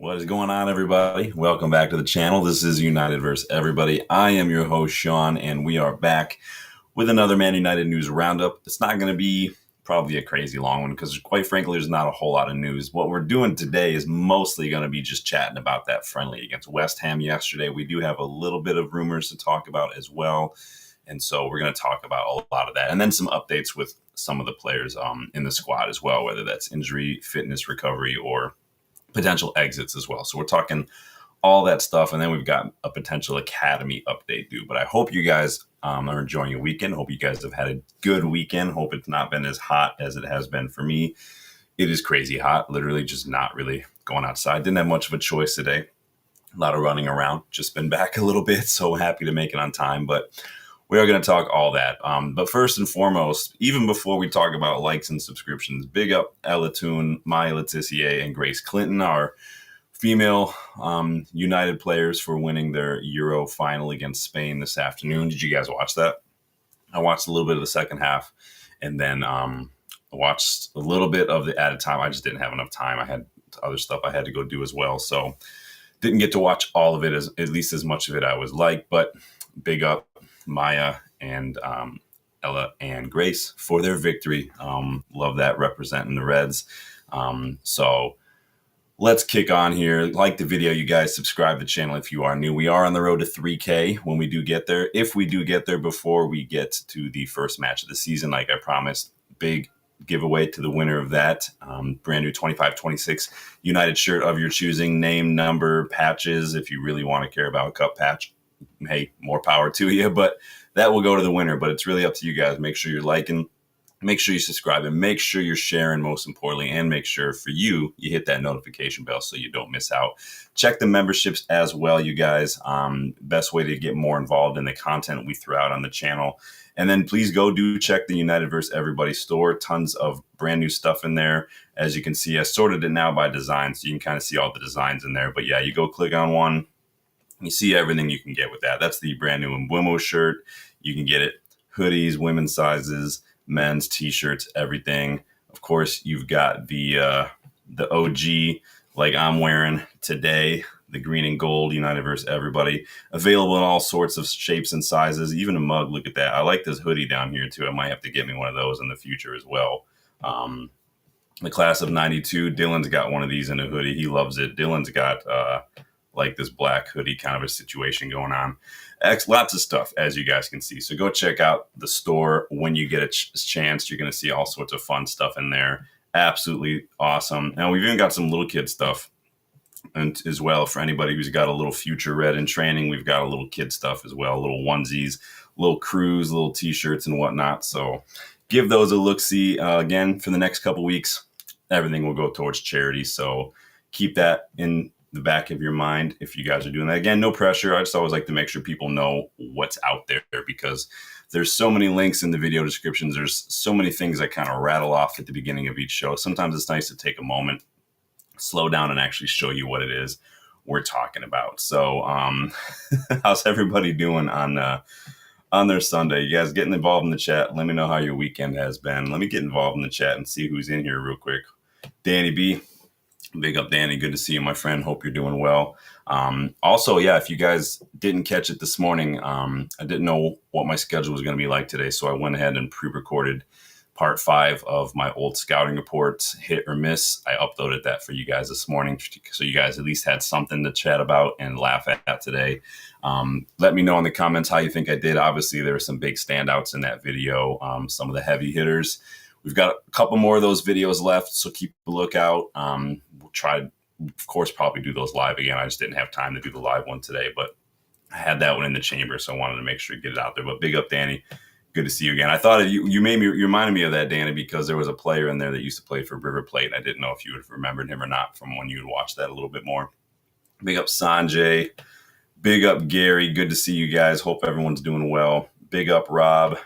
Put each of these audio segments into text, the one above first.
What is going on, everybody? Welcome back to the channel. This is United vs. Everybody. I am your host, Sean, and we are back with another Man United News Roundup. It's not going to be probably a crazy long one because, quite frankly, there's not a whole lot of news. What we're doing today is mostly going to be just chatting about that friendly against West Ham yesterday. We do have a little bit of rumors to talk about as well, and so we're going to talk about a lot of that, and then some updates with some of the players in the squad as well, whether that's injury, fitness, recovery, or potential exits as well. So we're talking all that stuff, and then we've got a potential academy update due. But I hope you guys are enjoying your weekend. Hope you guys have had a good weekend. Hope it's not been as hot as it has been for me. It is crazy hot, literally just not really going outside. Didn't have much of a choice today. A lot of running around. Just been back a little bit, so happy to make it on time. But we are going to talk all that. But first and foremost, even before we talk about likes and subscriptions, big up Elatune, Maya Letitia, and Grace Clinton, our female United players, for winning their Euro final against Spain this afternoon. Did you guys watch that? I watched a little bit of the second half, and then watched a little bit of the added time. I just didn't have enough time. I had other stuff I had to go do as well, so didn't get to watch all of it, at least as much of it I was like. But big up Maya and Ella and Grace for their victory. Love that, representing the Reds. So let's kick on here. Like the video, you guys. Subscribe to the channel if you are new. We are on the road to 3K when we do get there. If we do get there before we get to the first match of the season, like I promised, big giveaway to the winner of that. Brand new 25-26 United shirt of your choosing. Name, number, patches, if you really want to care about a cup patch. Hey, more power to you, but that will go to the winner. But it's really up to you guys. Make sure you're liking, make sure you subscribe, and make sure you're sharing, most importantly, and make sure for you hit that notification bell so you don't miss out. Check the memberships as well, you guys. Best way to get more involved in the content we throw out on the channel. And then please go do check the United vs. Everybody store. Tons of brand new stuff in there. As you can see, I sorted it now by design, so you can kind of see all the designs in there. But yeah, you go click on one, you see everything you can get with that. That's the brand new Bueno shirt. You can get it hoodies, women's sizes, men's t-shirts, everything. Of course, you've got the OG, like I'm wearing today, the green and gold United vs. Everybody, available in all sorts of shapes and sizes, even a mug. Look at that. I like this hoodie down here too. I might have to get me one of those in the future as well. The class of 92, Dylan's got one of these in a hoodie. He loves it. Dylan's got like this black hoodie kind of a situation going on. Lots of stuff, as you guys can see. So go check out the store when you get a chance. You're going to see all sorts of fun stuff in there. Absolutely awesome. And we've even got some little kid stuff and as well for anybody who's got a little future red in training. We've got a little kid stuff as well, little onesies, little crews, little t-shirts and whatnot. So give those a look-see. Again, for the next couple weeks, everything will go towards charity. So keep that in the back of your mind if you guys are doing that. Again, no pressure. I just always like to make sure people know what's out there, because there's so many links in the video descriptions. There's so many things I kind of rattle off at the beginning of each show. Sometimes it's nice to take a moment, slow down, and actually show you what it is we're talking about. So how's everybody doing on their Sunday? You guys getting involved in the chat? Let me know how your weekend has been. Let me get involved in the chat and see who's in here real quick. Danny B, big up, Danny. Good to see you, my friend. Hope you're doing well. Also, yeah, if you guys didn't catch it this morning, I didn't know what my schedule was going to be like today, so I went ahead and pre-recorded part 5 of my old scouting reports, hit or miss. I uploaded that for you guys this morning, so you guys at least had something to chat about and laugh at today. Let me know in the comments how you think I did. Obviously, there were some big standouts in that video, some of the heavy hitters. We've got a couple more of those videos left, so keep a lookout. We'll try to, of course, probably do those live again. I just didn't have time to do the live one today, but I had that one in the chamber, so I wanted to make sure to get it out there. But big up, Danny. Good to see you again. I thought you reminded me of that, Danny, because there was a player in there that used to play for River Plate. I didn't know if you would have remembered him or not from when you would watch that a little bit more. Big up, Sanjay. Big up, Gary. Good to see you guys. Hope everyone's doing well. Big up, Rob.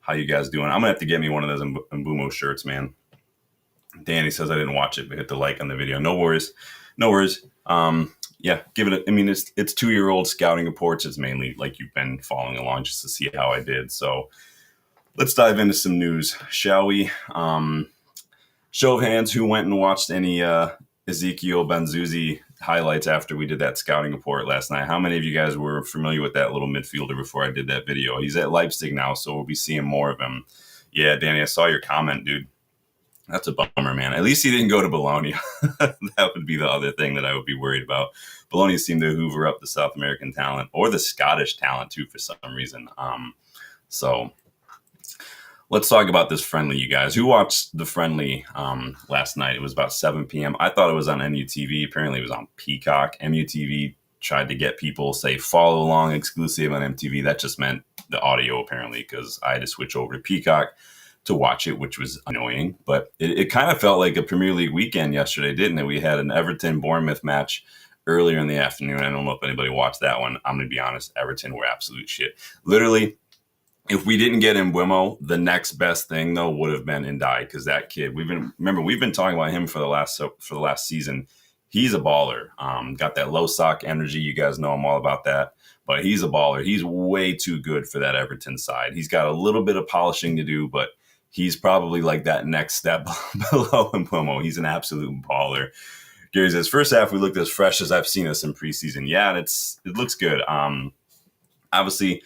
How you guys doing? I'm going to have to get me one of those Mbumo shirts, man. Danny says I didn't watch it, but hit the like on the video. No worries. No worries. Yeah, give it I mean, it's 2-year-old scouting reports. It's mainly like you've been following along just to see how I did. So let's dive into some news, shall we? Show of hands, who went and watched any Ezekiel Banzuzi highlights after we did that scouting report last night. How many of you guys were familiar with that little midfielder before I did that video? He's at Leipzig now, so we'll be seeing more of him. Yeah, Danny, I saw your comment, dude. That's a bummer, man. At least he didn't go to Bologna. That would be the other thing that I would be worried about. Bologna seemed to hoover up the South American talent or the Scottish talent, too, for some reason. So let's talk about this friendly, you guys. Who watched the friendly last night? It was about 7 p.m. I thought it was on MUTV. Apparently, it was on Peacock. MUTV tried to get people, say, follow along exclusive on MTV. That just meant the audio, apparently, because I had to switch over to Peacock to watch it, which was annoying. But it kind of felt like a Premier League weekend yesterday, didn't it? We had an Everton-Bournemouth match earlier in the afternoon. I don't know if anybody watched that one. I'm going to be honest. Everton were absolute shit. Literally, if we didn't get in Bueno, the next best thing, though, would have been Ndai, because that kid, we've been talking about him for the last season. He's a baller. Got that low sock energy. You guys know I'm all about that. But he's a baller. He's way too good for that Everton side. He's got a little bit of polishing to do, but he's probably like that next step below Bueno. He's an absolute baller. Gary says, first half, we looked as fresh as I've seen us in preseason. Yeah, it looks good. Obviously,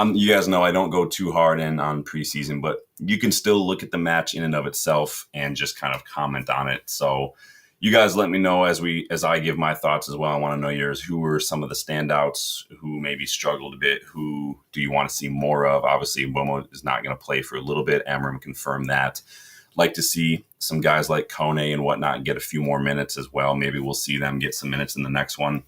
you guys know I don't go too hard in on preseason, but you can still look at the match in and of itself and just kind of comment on it. So you guys let me know as I give my thoughts as well. I want to know yours. Who were some of the standouts? Who maybe struggled a bit? Who do you want to see more of? Obviously, Bueno is not going to play for a little bit. Amaram confirmed that. Like to see some guys like Kone and whatnot get a few more minutes as well. Maybe we'll see them get some minutes in the next one.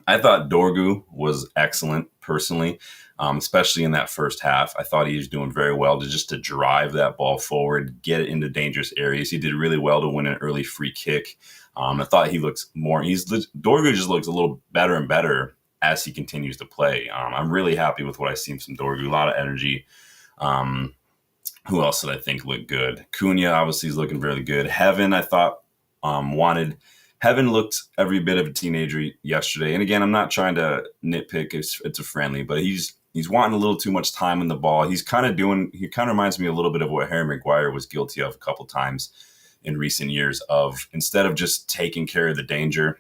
I thought Dorgu was excellent, personally, especially in that first half. I thought he was doing very well to drive that ball forward, get it into dangerous areas. He did really well to win an early free kick. I thought he looks more. Dorgu just looks a little better and better as he continues to play. I'm really happy with what I've seen from Dorgu. A lot of energy. Who else did I think looked good? Kuna obviously is looking really good. Heaven, I thought Heaven looked every bit of a teenager yesterday. And again, I'm not trying to nitpick. It's a friendly, but he's wanting a little too much time on the ball. He kind of reminds me a little bit of what Harry Maguire was guilty of a couple times in recent years, of instead of just taking care of the danger,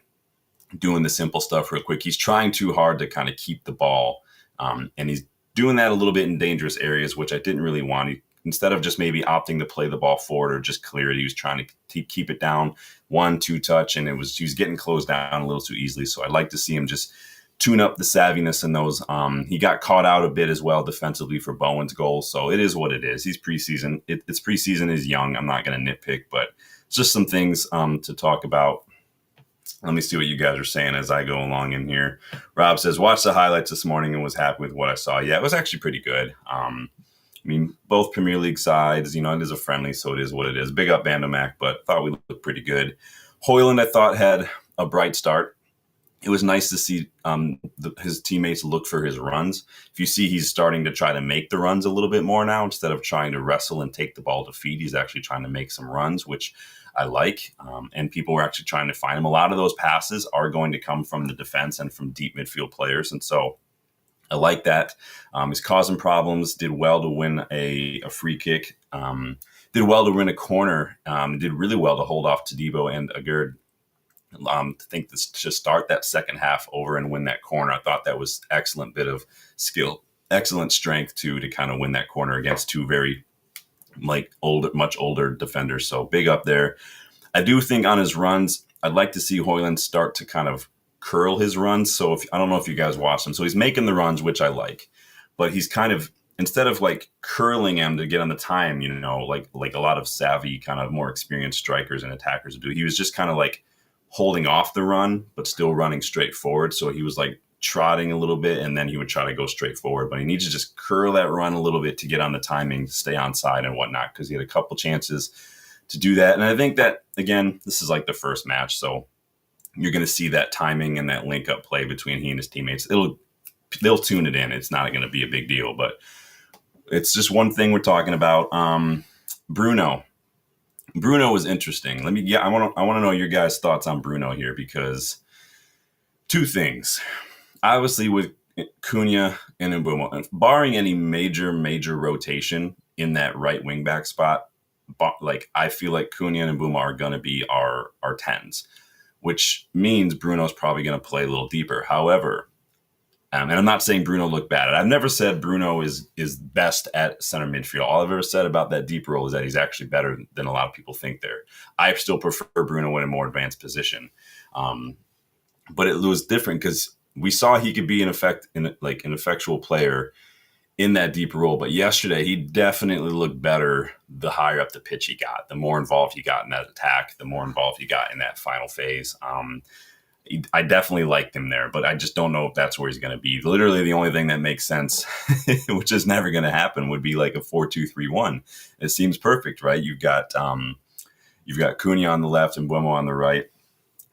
doing the simple stuff real quick, he's trying too hard to kind of keep the ball. And he's doing that a little bit in dangerous areas, which I didn't really want. Instead of just maybe opting to play the ball forward or just clear it, he was trying to keep it down 1-2 touch, and he was getting closed down a little too easily. So I'd like to see him just tune up the savviness in those. He got caught out a bit as well defensively for Bowen's goal. So it is what it is. He's preseason. It's preseason. He's young. I'm not going to nitpick, but it's just some things to talk about. Let me see what you guys are saying as I go along in here. Rob says, watched the highlights this morning and was happy with what I saw. Yeah, it was actually pretty good. I mean, both Premier League sides, it is a friendly, so it is what it is. Big up Bandomax, but thought we looked pretty good. Højlund, I thought, had a bright start. It was nice to see his teammates look for his runs. If you see, he's starting to try to make the runs a little bit more now. Instead of trying to wrestle and take the ball to feet, he's actually trying to make some runs, which I like. And people were actually trying to find him. A lot of those passes are going to come from the defense and from deep midfield players. And so I like that. He's causing problems. Did well to win a free kick. Did well to win a corner. Did really well to hold off Todibo and Agurd. To start that second half over and win that corner. I thought that was excellent bit of skill, excellent strength to kind of win that corner against two very much older defenders. So big up there. I do think on his runs, I'd like to see Højlund start to kind of curl his runs. So I don't know if you guys watched him. So he's making the runs, which I like, but he's kind of, instead of curling him to get on the time, like a lot of savvy, kind of more experienced strikers and attackers do, he was just kind of holding off the run, but still running straight forward. So he was trotting a little bit, and then he would try to go straight forward, but he needs to just curl that run a little bit to get on the timing, stay on side and whatnot, because he had a couple chances to do that. And I think that, again, this is the first match, so you're going to see that timing and that link up play between he and his teammates. They'll tune it in. It's not going to be a big deal, but it's just one thing we're talking about. Bruno was interesting. I want to know your guys' thoughts on Bruno here, because two things. Obviously, with Kuna and Mbeumo, barring any major rotation in that right wing back spot, I feel like Kuna and Mbeumo are going to be our 10s. which means Bruno's probably going to play a little deeper. However, and I'm not saying Bruno looked bad. I've never said Bruno is best at center midfield. All I've ever said about that deep role is that he's actually better than a lot of people think there. I still prefer Bruno in a more advanced position. But it was different because we saw he could be an effectual player in that deep role. But yesterday, he definitely looked better the higher up the pitch he got, the more involved he got in that attack, the more involved he got in that final phase. I definitely liked him there, but I just don't know if that's where he's going to be. Literally, the only thing that makes sense, which is never going to happen, would be like a 4-2-3-1. It seems perfect, right? You've got Kone on the left and Bueno on the right,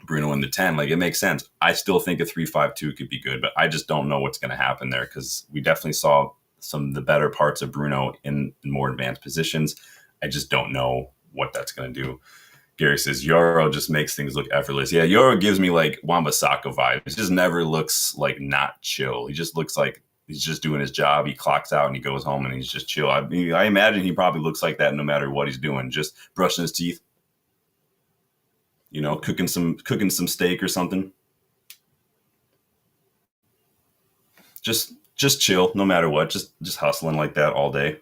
Bruno in the 10. Like, it makes sense. I still think a 3-5-2 could be good, but I just don't know what's going to happen there because we definitely saw some of the better parts of Bruno in more advanced positions. I just don't know what that's going to do. Gary says, Yoro just makes things look effortless. Yeah, Yoro gives me like Wan-Bissaka vibes. It just never looks like not chill. He just looks like he's just doing his job. He clocks out and he goes home and he's just chill. I imagine he probably looks like that no matter what he's doing, just brushing his teeth, cooking some steak or something. Just chill no matter what, just hustling like that all day.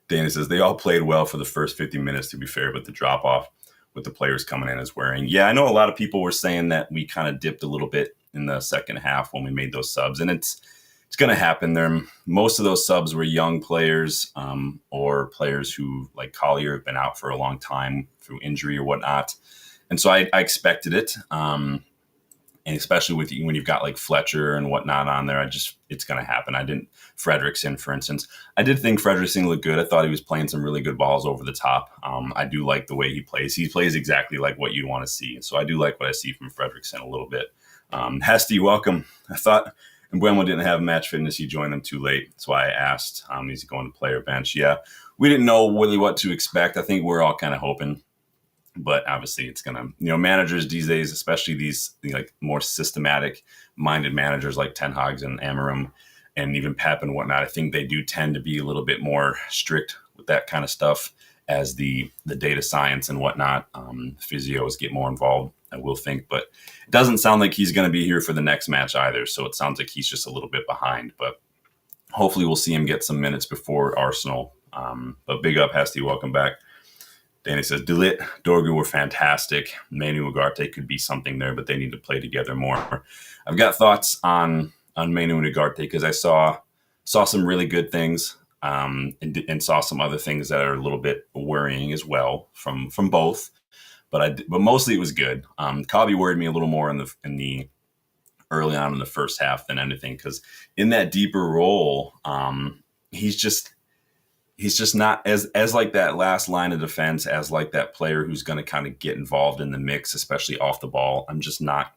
Danny says, they all played well for the first 50 minutes, to be fair, but the drop-off with the players coming in is wearing. Yeah, I know a lot of people were saying that we kind of dipped a little bit in the second half when we made those subs, and it's going to happen. Most of those subs were young players or players who, like Collier, have been out for a long time through injury or whatnot, and so I expected it. And especially when you've got like Fletcher and whatnot on there, it's going to happen. Frederickson, for instance, I did think Frederickson looked good. I thought he was playing some really good balls over the top. I do like the way he plays. He plays exactly like what you'd want to see. So I do like what I see from Frederickson a little bit. Hesty, welcome. I thought Bueno didn't have match fitness. He joined them too late. That's why I asked, is he going to player bench? Yeah, we didn't know really what to expect. I think we're all kind of hoping. But obviously it's going to, managers these days, especially these like more systematic minded managers like Ten Hag's and Amaram and even Pep and whatnot, I think they do tend to be a little bit more strict with that kind of stuff as the data science and whatnot. Physios get more involved, I will think, but it doesn't sound like he's going to be here for the next match either. So it sounds like he's just a little bit behind, but hopefully we'll see him get some minutes before Arsenal. But big up, Hesty, welcome back. Danny says, Delit, Dorgu were fantastic. Manu and Ugarte could be something there, but they need to play together more. I've got thoughts on Manu and Ugarte because I saw some really good things and saw some other things that are a little bit worrying as well from both. But mostly it was good. Kobby worried me a little more in the early on in the first half than anything because in that deeper role, he's just not as like that last line of defense, as like that player who's going to kind of get involved in the mix, especially off the ball. I'm just not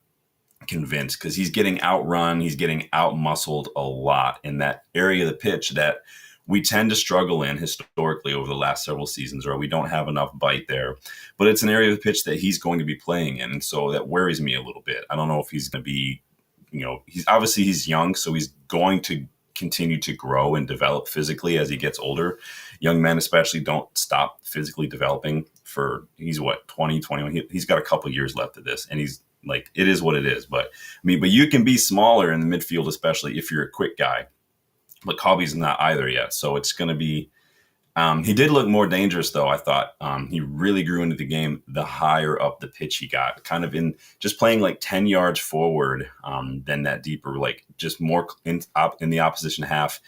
convinced because he's getting outrun. He's getting out-muscled a lot in that area of the pitch that we tend to struggle in historically over the last several seasons, or we don't have enough bite there. But it's an area of the pitch that he's going to be playing in, and so that worries me a little bit. I don't know if he's going to be, he's young, so he's going to continue to grow and develop physically as he gets older. Young men especially don't stop physically developing he's 20, 21. He's got a couple years left of this, and he's like, it is what it is. But you can be smaller in the midfield, especially if you're a quick guy. But Kobby's not either yet. So it's going to be, he did look more dangerous though. I thought he really grew into the game the higher up the pitch he got, kind of in just playing like 10 yards forward than that deeper, like just more in the opposition half.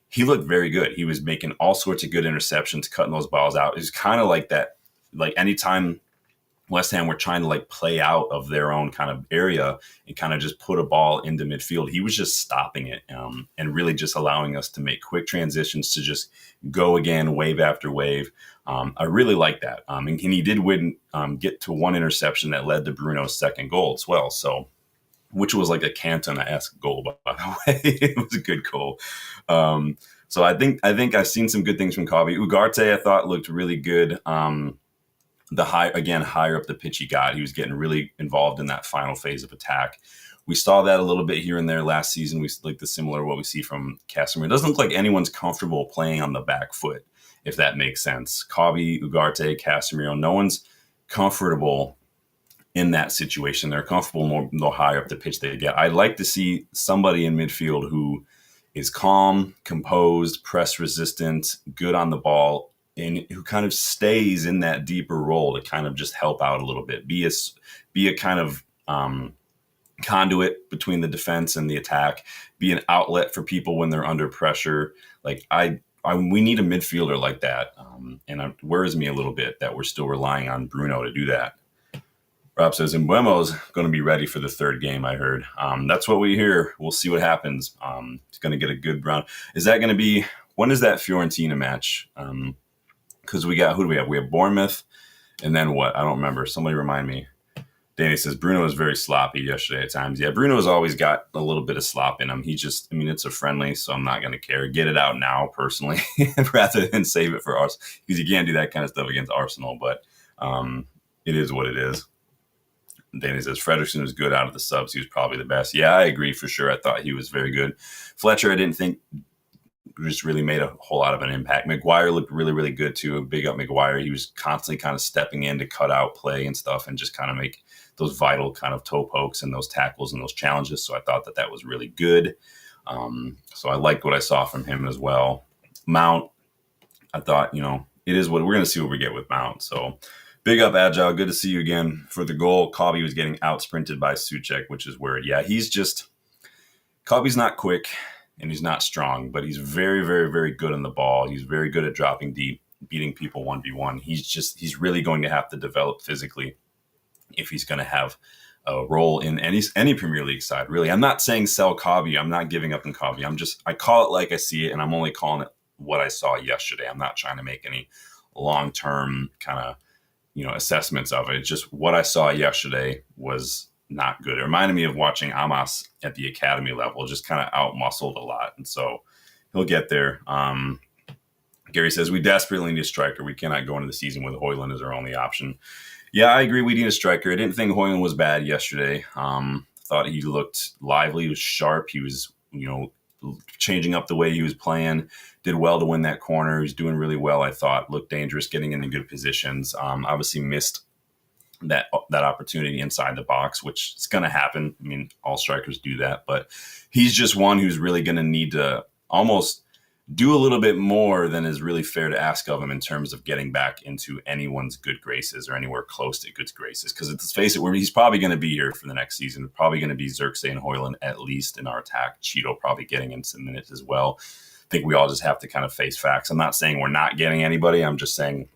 He looked very good. He was making all sorts of good interceptions, cutting those balls out. It was kind of like that, like anytime West Ham were trying to like play out of their own kind of area and kind of just put a ball into midfield, he was just stopping it and really just allowing us to make quick transitions to just go again, wave after wave. I really like that. And he did get to one interception that led to Bruno's second goal as well. So, which was like a Cantona-esque goal, by the way. It was a good goal. So I think I've seen some good things from Kobby. Ugarte, I thought, looked really good. Higher up the pitch he got, he was getting really involved in that final phase of attack. We saw that a little bit here and there last season. We like the similar what we see from Casemiro. It doesn't look like anyone's comfortable playing on the back foot, if that makes sense. Kobby, Ugarte, Casemiro, no one's comfortable in that situation. They're comfortable the higher up the pitch they get. I'd like to see somebody in midfield who is calm, composed, press resistant, good on the ball, and who kind of stays in that deeper role to kind of just help out a little bit, be a kind of conduit between the defense and the attack, be an outlet for people when they're under pressure. Like we need a midfielder like that, and it worries me a little bit that we're still relying on Bruno to do that. Rob says, and Buemo's going to be ready for the third game, I heard. That's what we hear. We'll see what happens. He's going to get a good round. Is that going to be, when is that Fiorentina match? Because who do we have? We have Bournemouth, and then what? I don't remember. Somebody remind me. Danny says, Bruno was very sloppy yesterday at times. Yeah, Bruno's always got a little bit of slop in him. It's a friendly, so I'm not going to care. Get it out now, personally, rather than save it for Arsenal. Because you can't do that kind of stuff against Arsenal, but it is what it is. Danny says, Frederickson was good out of the subs. He was probably the best. Yeah, I agree for sure. I thought he was very good. Fletcher, I didn't think just really made a whole lot of an impact. Maguire looked really, really good too. Big up Maguire. He was constantly kind of stepping in to cut out play and stuff and just kind of make those vital kind of toe pokes and those tackles and those challenges. So I thought that was really good. So I liked what I saw from him as well. Mount, I thought, it is what we're going to see what we get with Mount. So big up, Agile. Good to see you again. For the goal, Kobby was getting out-sprinted by Souček, which is weird. Yeah, Kobby's not quick and he's not strong, but he's very, very, very good on the ball. He's very good at dropping deep, beating people 1v1. He's really going to have to develop physically if he's going to have a role in any Premier League side, really. I'm not saying sell Kobby. I'm not giving up on Kobby. I call it like I see it, and I'm only calling it what I saw yesterday. I'm not trying to make any long-term kind of assessments of it. Just what I saw yesterday was not good. It reminded me of watching Amos at the academy level, just kind of out-muscled a lot. And so he'll get there. Gary says, we desperately need a striker. We cannot go into the season with Højlund as our only option. Yeah, I agree. We need a striker. I didn't think Højlund was bad yesterday. Thought he looked lively. He was sharp. He was, changing up the way he was playing. Did well to win that corner. He was doing really well, I thought. Looked dangerous, getting into good positions. Obviously missed that opportunity inside the box, which is going to happen. I mean, all strikers do that. But he's just one who's really going to need to almost do a little bit more than is really fair to ask of him in terms of getting back into anyone's good graces or anywhere close to good graces. Because let's face it, he's probably going to be here for the next season. Probably going to be Xerxes and Højlund at least in our attack. Cheeto probably getting in some minutes as well. I think we all just have to kind of face facts. I'm not saying we're not getting anybody. I'm just saying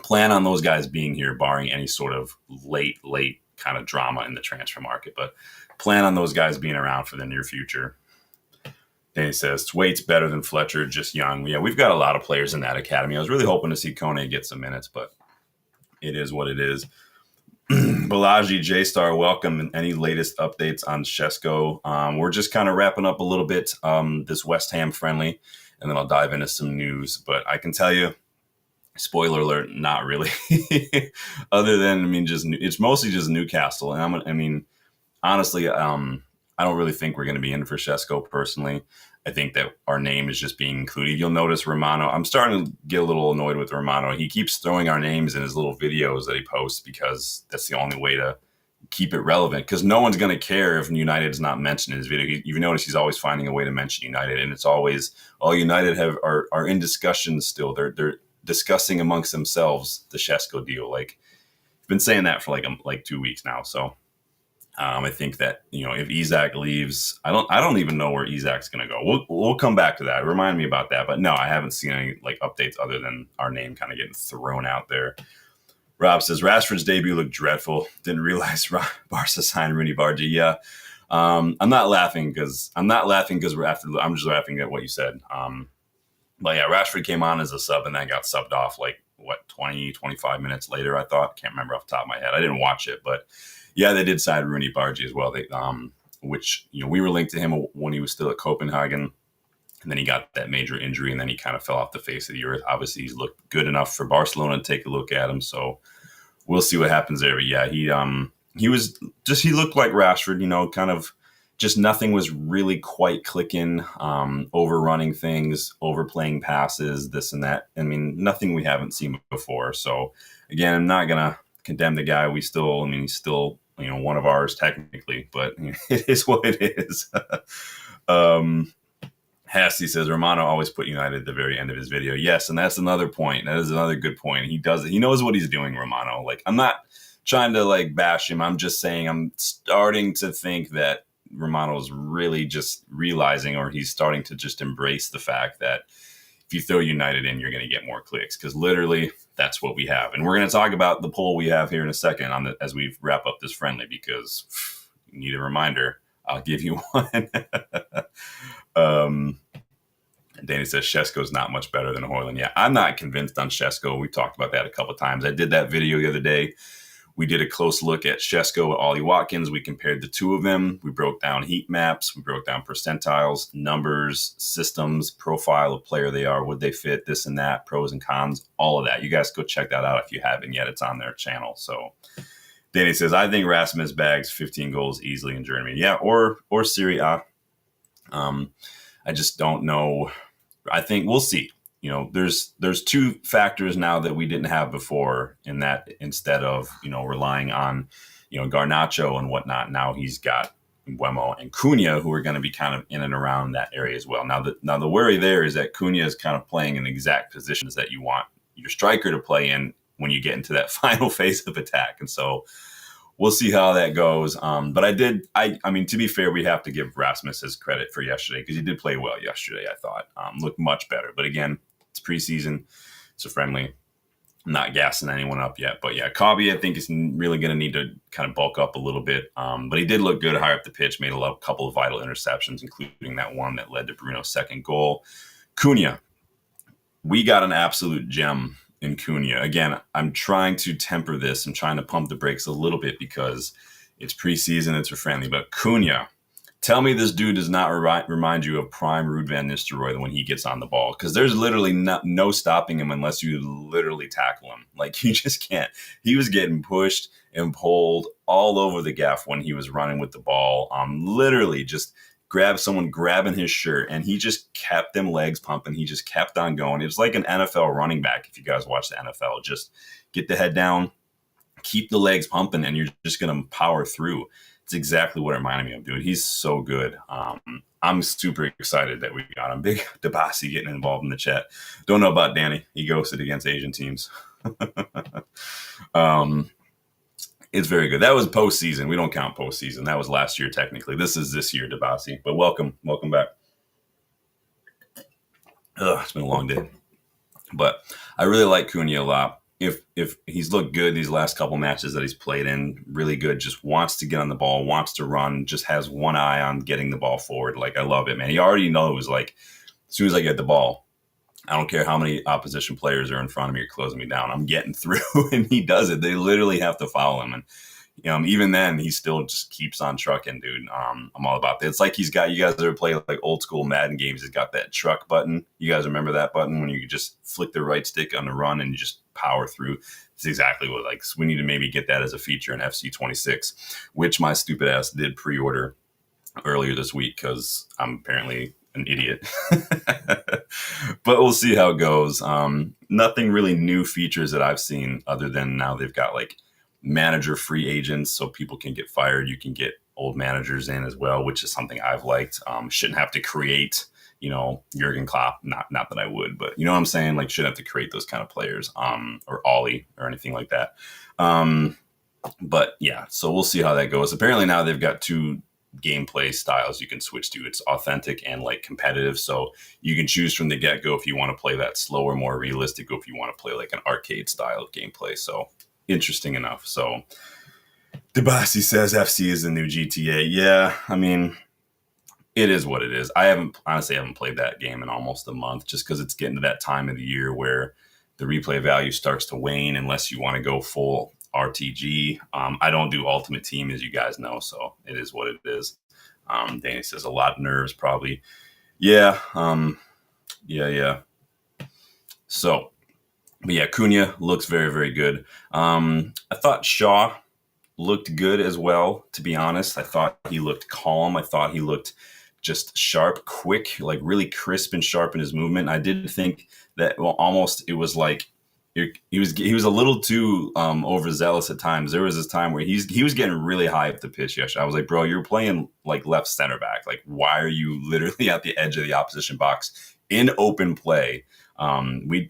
plan on those guys being here, barring any sort of late kind of drama in the transfer market. But plan on those guys being around for the near future. Danny says, Waite's better than Fletcher, just young. Yeah, we've got a lot of players in that academy. I was really hoping to see Kone get some minutes, but it is what it is. Elaji, J-Star, welcome. And any latest updates on Shesco? We're just kind of wrapping up a little bit this West Ham friendly, and then I'll dive into some news. But I can tell you, spoiler alert, not really. Other than, it's mostly just Newcastle. And honestly, I don't really think we're going to be in for Chesco personally. I think that our name is just being included. You'll notice Romano. I'm starting to get a little annoyed with Romano. He keeps throwing our names in his little videos that he posts because that's the only way to keep it relevant. Because no one's going to care if United is not mentioned in his video. You notice he's always finding a way to mention United, and it's always, United are in discussion still. They're discussing amongst themselves the Chesco deal. Like, I've been saying that for like 2 weeks now. So. I think that, if Isak leaves, I don't even know where Isak's going to go. We'll come back to that. Remind me about that. But no, I haven't seen any updates other than our name kind of getting thrown out there. Rob says, Rashford's debut looked dreadful. Didn't realize Barca signed Rooney Bargy. Yeah. I'm not laughing because we're after. I'm just laughing at what you said. But yeah, Rashford came on as a sub and then got subbed off 20, 25 minutes later, I thought. Can't remember off the top of my head. I didn't watch it, but yeah, they did sign Rooney Bargy as well. They, which we were linked to him when he was still at Copenhagen, and then he got that major injury, and then he kind of fell off the face of the earth. Obviously, he's looked good enough for Barcelona to take a look at him, so we'll see what happens there. But yeah, he looked like Rashford, kind of just nothing was really quite clicking, overrunning things, overplaying passes, this and that. Nothing we haven't seen before. So again, I'm not gonna condemn the guy. He's still, one of ours technically, but it is what it is. Hasty says Romano always put United at the very end of his video. Yes, and that's another point. That is another good point. He does it. He knows what he's doing, Romano. Like, I'm not trying to like bash him. I'm just saying I'm starting to think that Romano's really just realizing, or he's starting to just embrace the fact that if you throw United in, you're going to get more clicks, because literally that's what we have. And we're going to talk about the poll we have here in a second as we wrap up this friendly, because you need a reminder. I'll give you one. Danny says Shesco's not much better than Hoyland. Yeah, I'm not convinced on Shesco. We talked about that a couple of times. I did that video the other day. We did a close look at Chesco and Ollie Watkins. We compared the two of them. We broke down heat maps. We broke down percentiles, numbers, systems, profile of player they are, would they fit, this and that, pros and cons, all of that. You guys go check that out if you haven't yet. It's on their channel. So Danny says, I think Rasmus bags 15 goals easily in Germany. Yeah, or Serie A. I just don't know. I think we'll see. There's two factors now that we didn't have before, in that instead of, relying on, Garnacho and whatnot, now he's got Bueno and Kuna, who are going to be kind of in and around that area as well. Now the worry there is that Kuna is kind of playing in exact positions that you want your striker to play in when you get into that final phase of attack. And so we'll see how that goes. But I mean, to be fair, we have to give Rasmus his credit for yesterday, because he did play well yesterday, I thought. Looked much better. But again, it's preseason. It's a friendly. I'm not gassing anyone up yet. But yeah, Kobby, I think, is really going to need to kind of bulk up a little bit. But he did look good higher up the pitch, made a couple of vital interceptions, including that one that led to Bruno's second goal. Kuna, we got an absolute gem in Kuna. Again, I'm trying to temper this. I'm trying to pump the brakes a little bit because it's preseason, it's a friendly. But Kuna, tell me this dude does not remind you of prime Ruud van Nistelrooy when he gets on the ball, because there's literally no stopping him unless you literally tackle him. Like, you just can't. He was getting pushed and pulled all over the gaff when he was running with the ball. Literally just someone grabbing his shirt, and he just kept them legs pumping. He just kept on going. It was like an NFL running back. If you guys watch the NFL, just get the head down, keep the legs pumping, and you're just going to power through. It's exactly what it reminded me of, dude. He's so good. I'm super excited that we got him. Big Debbasi getting involved in the chat. Don't know about Danny. He ghosted against Asian teams. It's very good. That was postseason. We don't count postseason. That was last year, technically. This is this year, Debbasi. But welcome back. It's been a long day. But I really like Kuna a lot. If he's looked good these last couple matches that he's played in, really good, just wants to get on the ball, wants to run, just has one eye on getting the ball forward. Like, I love it, man. He already knows, like, as soon as I get the ball, I don't care how many opposition players are in front of me or closing me down, I'm getting through, and he does it. They literally have to follow him. And even then, he still just keeps on trucking, dude. I'm all about that. It's like you guys ever play like old school Madden games? He's got that truck button. You guys remember that button when you just flick the right stick on the run and you just power through? It's exactly what, like, we need to maybe get that as a feature in FC 26, which my stupid ass did pre-order earlier this week because I'm apparently an idiot. But we'll see how it goes. Nothing really new features that I've seen, other than now they've got like manager free agents, so people can get fired. You can get old managers in as well, which is something I've liked. Shouldn't have to create, Jurgen Klopp. Not that I would, but you know what I'm saying? Like, shouldn't have to create those kind of players, or Ollie or anything like that. But yeah, so we'll see how that goes. Apparently now they've got two gameplay styles you can switch to. It's authentic and like competitive, so you can choose from the get-go if you want to play that slower, more realistic, or if you want to play like an arcade style of gameplay. So interesting enough. So Debbasi says FC is the new GTA. Yeah, I mean, it is what it is. I honestly haven't played that game in almost a month, just because it's getting to that time of the year where the replay value starts to wane unless you want to go full RTG. I don't do Ultimate Team, as you guys know, so it is what it is. Danny says a lot of nerves, probably. Yeah. Yeah. So, but yeah, Kuna looks very, very good. I thought Shaw looked good as well, to be honest. I thought he looked calm. I thought he looked just sharp, quick, like really crisp and sharp in his movement. I did think that, well, almost it was like he was a little too overzealous at times. There was this time where he was getting really high up the pitch yesterday. I was like, bro, you're playing like left center back. Like, why are you literally at the edge of the opposition box in open play? We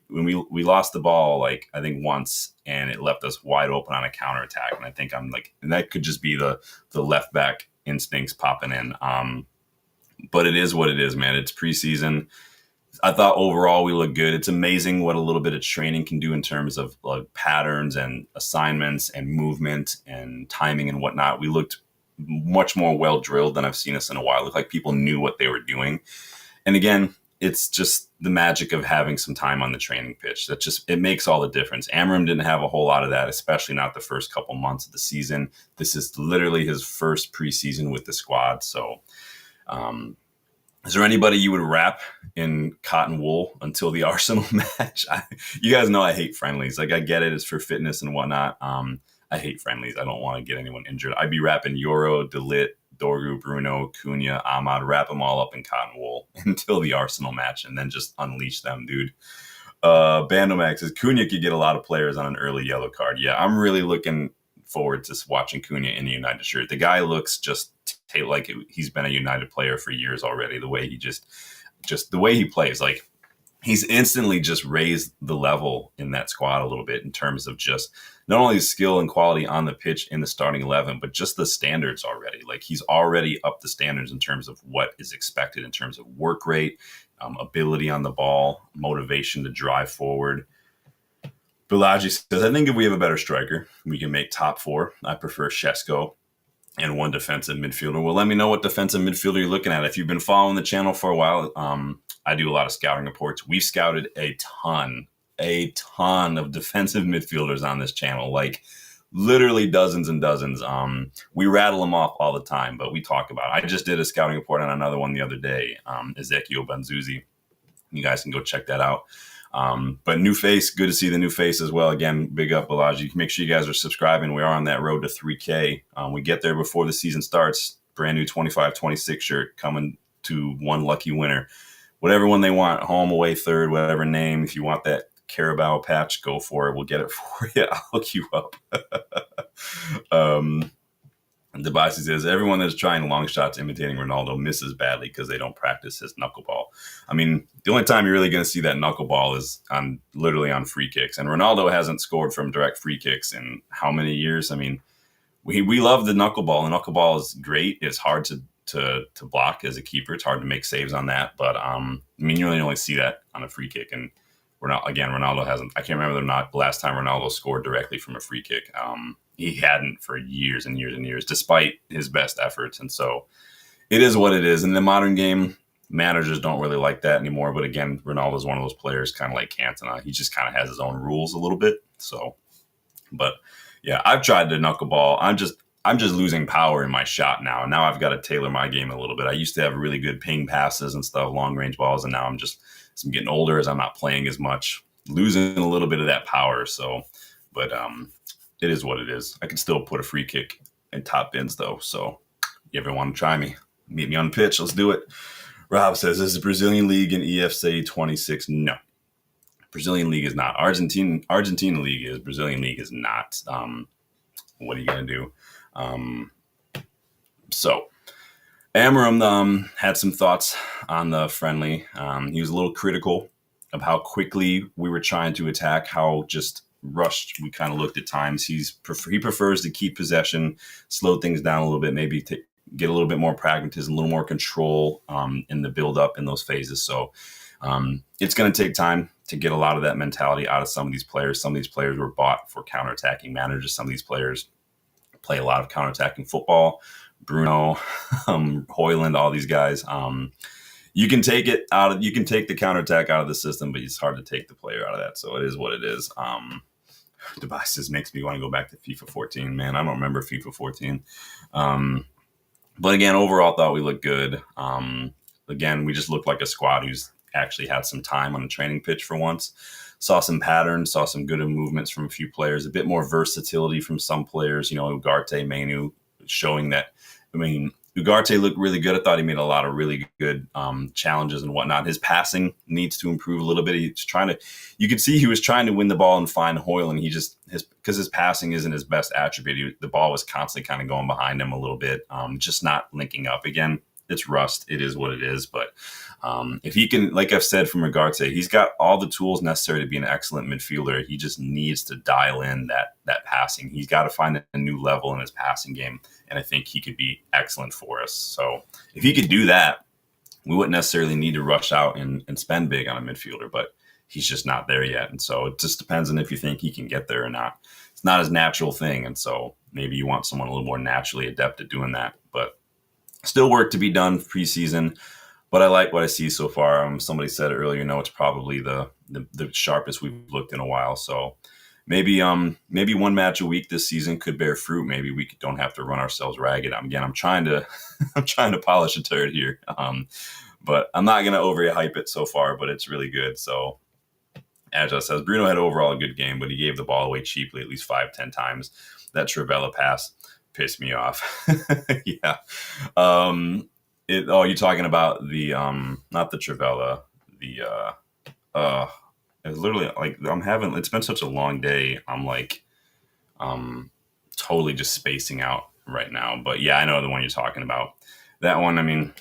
lost the ball, like, I think once, and it left us wide open on a counterattack. And I think and that could just be the left back instincts popping in. But it is what it is, man. It's preseason. I thought overall we look good. It's amazing what a little bit of training can do in terms of like patterns and assignments and movement and timing and whatnot. We looked much more well drilled than I've seen us in a while. It looked like people knew what they were doing. And again, it's just the magic of having some time on the training pitch. It makes all the difference. Amaram didn't have a whole lot of that, especially not the first couple months of the season. This is literally his first preseason with the squad. So, is there anybody you would wrap in cotton wool until the Arsenal match? You guys know I hate friendlies. Like, I get it. It's for fitness and whatnot. I hate friendlies. I don't want to get anyone injured. I'd be wrapping Yoro, Delit, Dorgu, Bruno, Kuna, Ahmad, wrap them all up in cotton wool until the Arsenal match and then just unleash them, dude. Bandomax says Kuna could get a lot of players on an early yellow card. Yeah, I'm really looking forward to watching Kuna in the United shirt. The guy looks just like he's been a United player for years already. The way he just the way he plays, like, he's instantly just raised the level in that squad a little bit in terms of just not only skill and quality on the pitch in the starting 11, but just the standards already. Like, he's already up the standards in terms of what is expected in terms of work rate, ability on the ball, motivation to drive forward. Elaji says, I think if we have a better striker, we can make top four. I prefer Shesco and one defensive midfielder. Well, let me know what defensive midfielder you're looking at. If you've been following the channel for a while, I do a lot of scouting reports. We've scouted a ton of defensive midfielders on this channel, like literally dozens and dozens. We rattle them off all the time, but we talk about it. I just did a scouting report on another one the other day, Ezekiel Banzuzi. You guys can go check that out. But new face, good to see the new face as well. Again, big up, Elaji. Make sure you guys are subscribing. We are on that road to 3K. We get there before the season starts. Brand new 25-26 shirt coming to one lucky winner. Whatever one they want, home, away, third, whatever name. If you want that Carabao patch, go for it. We'll get it for you. I'll hook you up. Debbasi says, everyone that's trying long shots imitating Ronaldo misses badly because they don't practice his knuckleball. I mean, the only time you're really going to see that knuckleball is literally on free kicks. And Ronaldo hasn't scored from direct free kicks in how many years? I mean, we love the knuckleball. The knuckleball is great. It's hard to block as a keeper. It's hard to make saves on that. But, I mean, you really only see that on a free kick. And Ronaldo hasn't. I can't remember the last time Ronaldo scored directly from a free kick. He hadn't for years and years and years, despite his best efforts. And so it is what it is. In the modern game, managers don't really like that anymore. But again, Ronaldo is one of those players, kind of like Cantona. He just kind of has his own rules a little bit. So, but yeah, I've tried to knuckleball. I'm just losing power in my shot now. Now I've got to tailor my game a little bit. I used to have really good ping passes and stuff, long range balls, and now I'm getting older as I'm not playing as much, losing a little bit of that power. So, but it is what it is. I can still put a free kick in top bins though. So, you ever want to try me? Meet me on the pitch. Let's do it. Rob says, "Is the Brazilian League in EFC 26?" No, Brazilian League is not. Argentina League is. Brazilian League is not. What are you gonna do? So Amaram had some thoughts on the friendly. He was a little critical of how quickly we were trying to attack, how just rushed we kind of looked at times. He prefers to keep possession, slow things down a little bit, maybe get a little bit more pragmatism, a little more control in the build-up in those phases. So it's going to take time to get a lot of that mentality out of some of these players. Some of these players were bought for counterattacking managers. Some of these players play a lot of counterattacking football. Bruno, Hoyland, all these guys. You can take the counterattack out of the system, but it's hard to take the player out of that. So it is what it is. Devices makes me want to go back to FIFA 14. Man, I don't remember FIFA 14. But again, overall, thought we looked good. Again, we just looked like a squad who's actually had some time on the training pitch for once. Saw some patterns, saw some good movements from a few players, a bit more versatility from some players. Ugarte, Manu, showing that. I mean, Ugarte looked really good. I thought he made a lot of really good challenges and whatnot. His passing needs to improve a little bit. He's trying to, you could see he was trying to win the ball and find Hoyle, and because his passing isn't his best attribute. The ball was constantly kind of going behind him a little bit, just not linking up again. It's rust. It is what it is. But if he can, like I've said from Ugarte, he's got all the tools necessary to be an excellent midfielder. He just needs to dial in that passing. He's got to find a new level in his passing game. And I think he could be excellent for us. So if he could do that, we wouldn't necessarily need to rush out and spend big on a midfielder, but he's just not there yet. And so it just depends on if you think he can get there or not. It's not his natural thing. And so maybe you want someone a little more naturally adept at doing that. But still work to be done preseason. But I like what I see so far. Somebody said earlier, it's probably the sharpest we've looked in a while. So maybe one match a week this season could bear fruit. Maybe we don't have to run ourselves ragged. Again, I'm trying to polish a turd here, but I'm not going to overhype it so far. But it's really good. So Agile says Bruno had overall a good game, but he gave the ball away cheaply at least 5-10 times. That Trabella pass pissed me off. Yeah. You're talking about the not the Trabella, it's literally like it's been such a long day. I'm like totally just spacing out right now. But yeah, I know the one you're talking about. That one, I mean,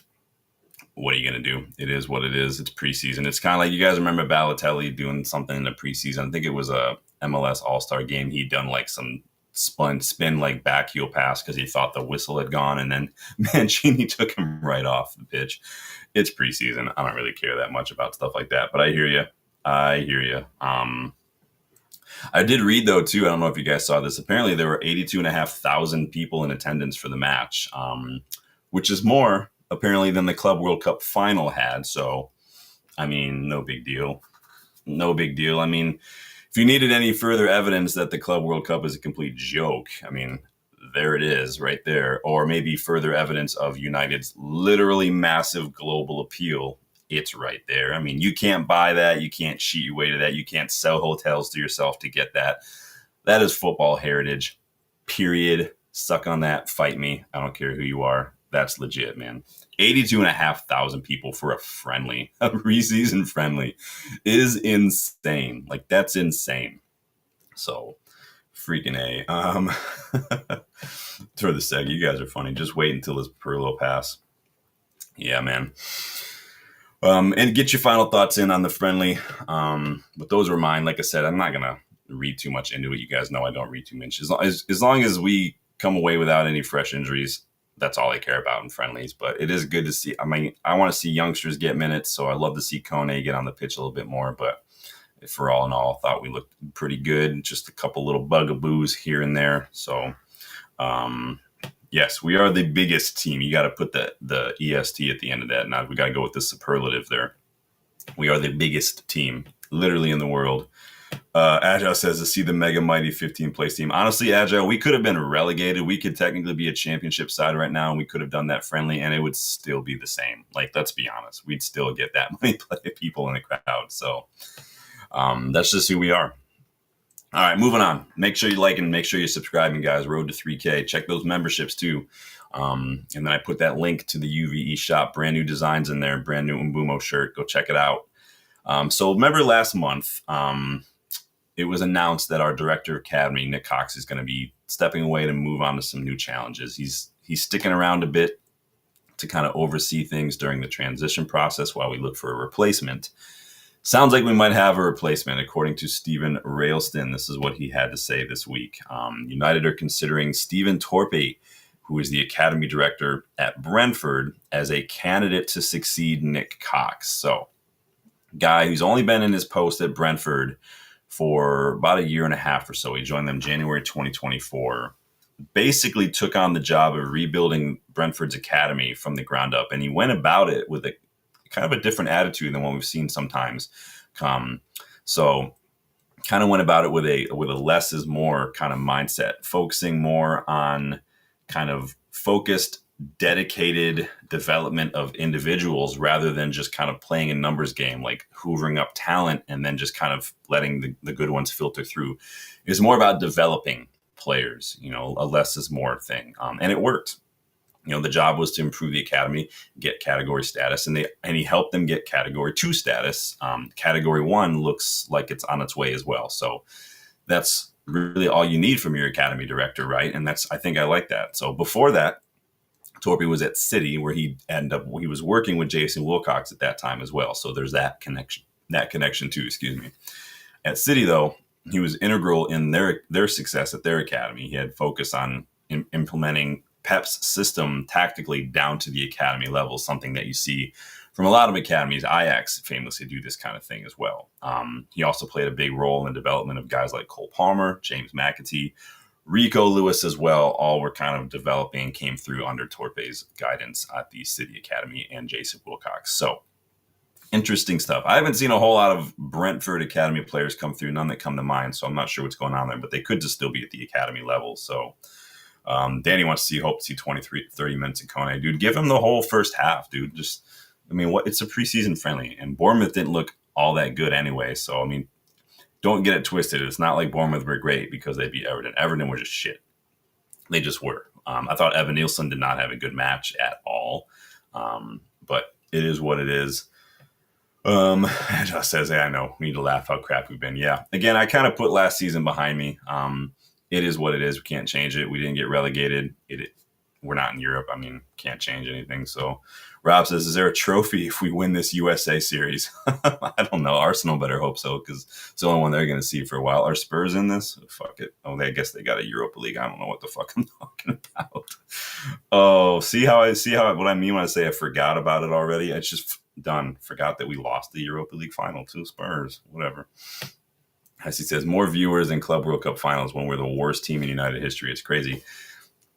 what are you going to do? It is what it is. It's preseason. It's kind of like, you guys remember Balotelli doing something in the preseason. I think it was a MLS All-Star game. He'd done like some spin like back heel pass because he thought the whistle had gone, and then Mancini took him right off the pitch. It's preseason. I don't really care that much about stuff like that, but I hear you. I did read, though, too, I don't know if you guys saw this. Apparently, there were 82,500 people in attendance for the match, which is more, apparently, than the Club World Cup final had. So, I mean, no big deal. No big deal. I mean, if you needed any further evidence that the Club World Cup is a complete joke, I mean, there it is right there. Or maybe further evidence of United's literally massive global appeal. It's right there. I mean, you can't buy that. You can't cheat your way to that. You can't sell hotels to yourself to get that. That is football heritage, period. Suck on that. Fight me. I don't care who you are. That's legit, man. 82,500 people for a friendly, a preseason friendly is insane. Like, that's insane. So, freaking A. For the seg, you guys are funny. Just wait until this Perlo pass. Yeah, man. And get your final thoughts in on the friendly. But those were mine. Like I said, I'm not going to read too much into it. You guys know I don't read too much. As long as we come away without any fresh injuries, that's all I care about in friendlies. But it is good to see. I mean, I want to see youngsters get minutes, so I love to see Kone get on the pitch a little bit more. But for all in all, I thought we looked pretty good. Just a couple little bugaboos here and there. So, yes, we are the biggest team. You got to put the EST at the end of that. Now we got to go with the superlative there. We are the biggest team, literally, in the world. Agile says to see the mega mighty 15-place team. Honestly, Agile, we could have been relegated. We could technically be a championship side right now, and we could have done that friendly, and it would still be the same. Like, let's be honest. We'd still get that many people in the crowd. So that's just who we are. All right, moving on. Make sure you like and make sure you're subscribing, guys. Road to 3K. Check those memberships, too. And then I put that link to the UVE shop. Brand new designs in there. Brand new Mbumo shirt. Go check it out. So remember last month, it was announced that our director of academy, Nick Cox, is going to be stepping away to move on to some new challenges. He's sticking around a bit to kind of oversee things during the transition process while we look for a replacement. Sounds like we might have a replacement, according to Stephen Railston. This is what he had to say this week. United are considering Stephen Torpy, who is the academy director at Brentford, as a candidate to succeed Nick Cox. So, guy who's only been in his post at Brentford for about a year and a half or so. He joined them January 2024. Basically took on the job of rebuilding Brentford's academy from the ground up, and he went about it with a kind of a different attitude than what we've seen sometimes come. So kind of went about it with a less is more kind of mindset, focusing more on kind of focused, dedicated development of individuals rather than just kind of playing a numbers game, like hoovering up talent and then just kind of letting the good ones filter through. It's more about developing players, a less is more thing. And it worked. The job was to improve the academy, get category status, and he helped them get category 2 status. Category 1 looks like it's on its way as well. So that's really all you need from your academy director, right? And I think I like that. So before that, Torpy was at City, where he was working with Jason Wilcox at that time as well. So there's that connection too, excuse me. At City, though, he was integral in their success at their academy. He had focus on implementing Pep's system tactically down to the academy level, something that you see from a lot of academies. Ajax famously do this kind of thing as well. He also played a big role in the development of guys like Cole Palmer, James McAtee, Rico Lewis as well. All were kind of developing, came through under Torpe's guidance at the City Academy and Jason Wilcox. So interesting stuff. I haven't seen a whole lot of Brentford Academy players come through, none that come to mind, so I'm not sure what's going on there, but they could just still be at the academy level. So Danny hope to see 30 minutes in Kone. Dude, give him the whole first half, dude. It's a preseason friendly, and Bournemouth didn't look all that good anyway. So, don't get it twisted. It's not like Bournemouth were great because they beat Everton. Everton were just shit. They just were. I thought Evan Nielsen did not have a good match at all. But it is what it is. Just says, hey, I know, we need to laugh how crap we've been. Yeah. Again, I kind of put last season behind me. It is what it is. We can't change it. We didn't get relegated. We're not in Europe. Can't change anything. So Rob says, is there a trophy if we win this USA series? I don't know. Arsenal better hope so, because it's the only one they're going to see for a while. Are Spurs in this? Fuck it. Oh, I guess they got a Europa League. I don't know what the fuck I'm talking about. Oh, what I mean when I say I forgot about it already? It's just done. Forgot that we lost the Europa League final to Spurs. Whatever. As he says, more viewers in Club World Cup finals when we're the worst team in United history. It's crazy.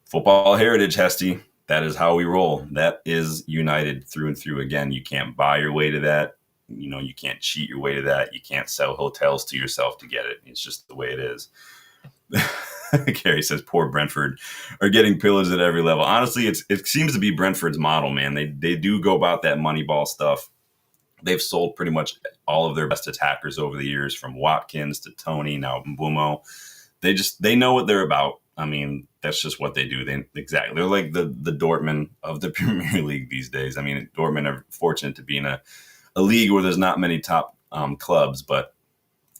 Football heritage, Hesty. That is how we roll. That is United through and through. Again, you can't buy your way to that. You can't cheat your way to that. You can't sell hotels to yourself to get it. It's just the way it is. Gary says, poor Brentford are getting pillaged at every level. Honestly, it seems to be Brentford's model, man. They do go about that Moneyball stuff. They've sold pretty much all of their best attackers over the years, from Watkins to Tony, now Mbeumo. They know what they're about. That's just what they do. They're like the Dortmund of the Premier League these days. Dortmund are fortunate to be in a league where there's not many top clubs, but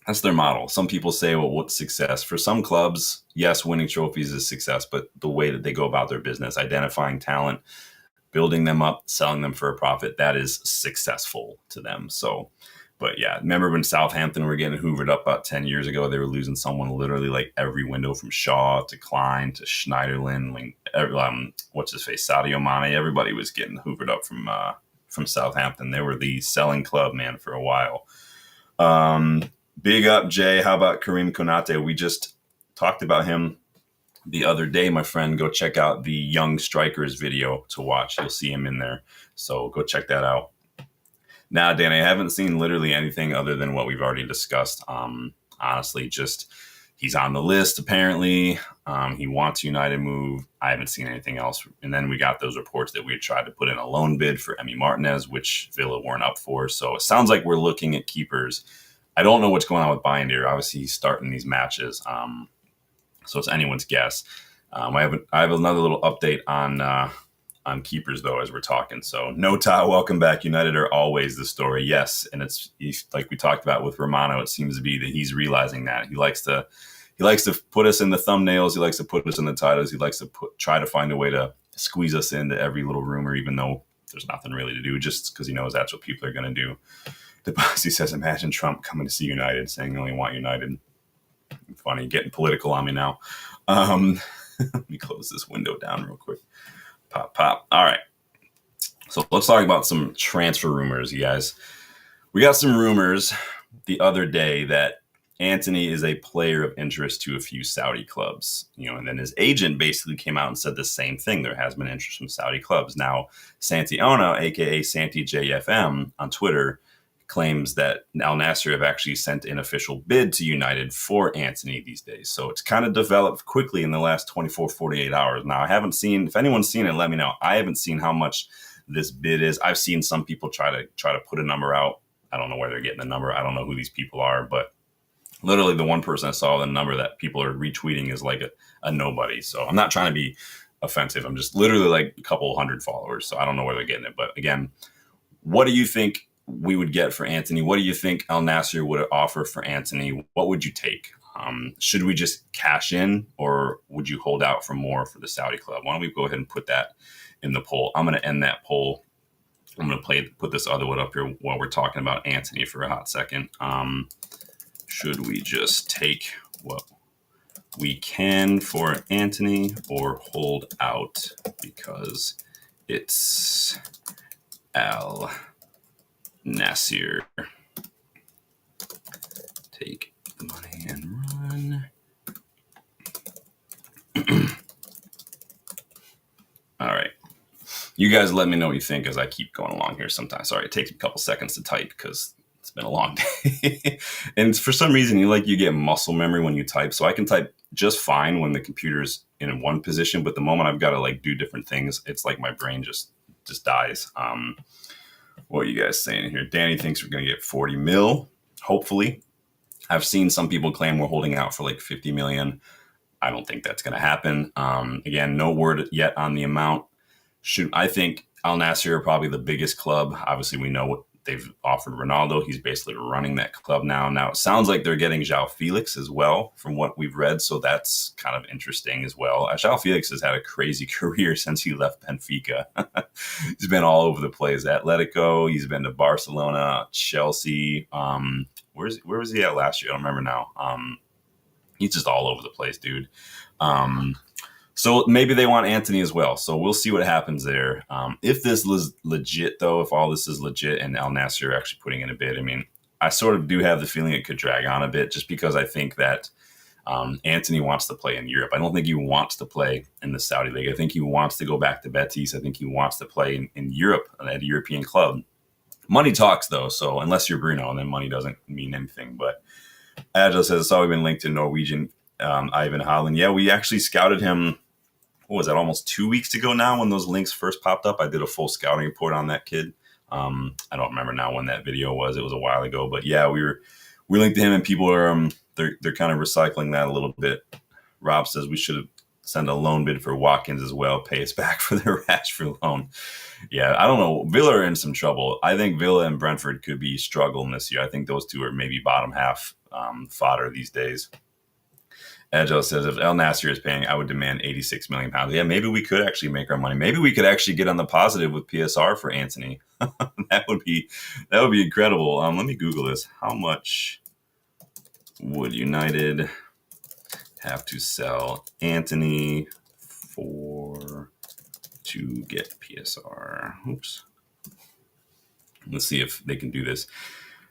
that's their model. Some people say, well, what's success? For some clubs, yes, winning trophies is success, but the way that they go about their business, identifying talent, building them up, selling them for a profit, that is successful to them. So, but yeah, remember when Southampton were getting hoovered up about 10 years ago? They were losing someone literally like every window, from Shaw to Klein to Schneiderlin, what's his face, Sadio Mane. Everybody was getting hoovered up from Southampton. They were the selling club, man, for a while. Big up, Jay. How about Karim Konate? We just talked about him the other day, my friend. Go check out the Young Strikers video to watch. You'll see him in there. So go check that out. Now, Dan, I haven't seen literally anything other than what we've already discussed. Honestly, just he's on the list, apparently. He wants United move. I haven't seen anything else. And then we got those reports that we had tried to put in a loan bid for Emi Martinez, which Villa weren't up for. So it sounds like we're looking at keepers. I don't know what's going on with Binder. Obviously, he's starting these matches. So it's anyone's guess. I have another little update on keepers, though, as we're talking. So Nota, welcome back. United are always the story. Yes, and it's like we talked about with Romano. It seems to be that he's realizing that he likes to put us in the thumbnails. He likes to put us in the titles. He likes to try to find a way to squeeze us into every little rumor, even though there's nothing really to do, just because he knows that's what people are going to do. Debbasi says, imagine Trump coming to see United, saying they only want United. Funny, getting political on me now. Let me close this window down real quick. Pop. All right. So let's talk about some transfer rumors, you guys. We got some rumors the other day that Antony is a player of interest to a few Saudi clubs, and then his agent basically came out and said the same thing. There has been interest from Saudi clubs. Now, Santiona, aka Santi JFM on Twitter, claims that Al Nassr have actually sent an official bid to United for Antony these days. So it's kind of developed quickly in the last 24, 48 hours. Now, I haven't seen, if anyone's seen it, let me know. I haven't seen how much this bid is. I've seen some people try to put a number out. I don't know where they're getting the number. I don't know who these people are, but literally the one person I saw the number that people are retweeting is like a nobody. So I'm not trying to be offensive. I'm just literally like a couple hundred followers, so I don't know where they're getting it. But again, what do you think we would get for Antony? What do you think Al Nassr would offer for Antony? What would you take? Should we just cash in, or would you hold out for more for the Saudi club? Why don't we go ahead and put that in the poll? I'm going to end that poll. I'm going to put this other one up here while we're talking about Antony for a hot second. Should we just take what we can for Antony, or hold out because it's Al Nassr? Take the money and run. All right. You guys let me know what you think as I keep going along here sometimes. Sorry, it takes a couple seconds to type because it's been a long day. And for some reason, you get muscle memory when you type. So I can type just fine when the computer's in one position, but the moment I've got to like do different things, it's like my brain just dies. What are you guys saying here? Danny thinks we're going to get 40 mil, hopefully. I've seen some people claim we're holding out for like 50 million. I don't think that's going to happen. Again, no word yet on the amount. I think Al Nassr are probably the biggest club. Obviously, we know what they've offered Ronaldo. He's basically running that club now. Now, it sounds like they're getting João Felix as well, from what we've read. So that's kind of interesting as well. João Felix has had a crazy career since he left Benfica. He's been all over the place. Atletico, he's been to Barcelona, Chelsea. Where was he at last year? I don't remember now. He's just all over the place, dude. So maybe they want Antony as well. So we'll see what happens there. If this is legit, though, if all this is legit and Al Nassr are actually putting in a bid, I mean, I sort of do have the feeling it could drag on a bit, just because I think that Antony wants to play in Europe. I don't think he wants to play in the Saudi League. I think he wants to go back to Betis. I think he wants to play in Europe at a European club. Money talks, though. So unless you're Bruno, then money doesn't mean anything. But Agile says it's always been linked to Norwegian Ivan Handland. Yeah, we actually scouted him. What was that, almost 2 weeks ago now when those links first popped up? I did a full scouting report on that kid. I don't remember now when that video was. It was a while ago. But yeah, we linked to him, and people are they're kind of recycling that a little bit. Rob says we should have sent a loan bid for Watkins as well, pay us back for their Rashford loan. Yeah, I don't know. Villa are in some trouble. I think Villa and Brentford could be struggling this year. I think those two are maybe bottom half fodder these days. Agile says, if Al Nassr is paying, I would demand 86 million pounds. Yeah, maybe we could actually make our money. Maybe we could actually get on the positive with PSR for Antony. That would be incredible. Let me Google this. How much would United have to sell Antony to get PSR? Oops. Let's see if they can do this.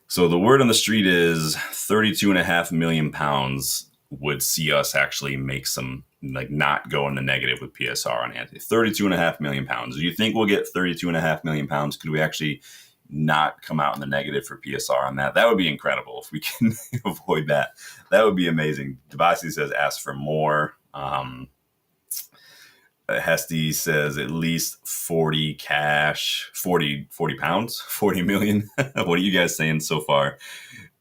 So the word on the street is 32.5 million pounds would see us actually make some, like, not go in the negative with PSR on Antony. 32.5 million pounds. Do you think we'll get 32.5 million pounds? Could we actually not come out in the negative for PSR on that? That would be incredible if we can avoid that. That would be amazing. Debbasi says ask for more. Hesty says at least 40 cash, 40 pounds, 40 million. What are you guys saying so far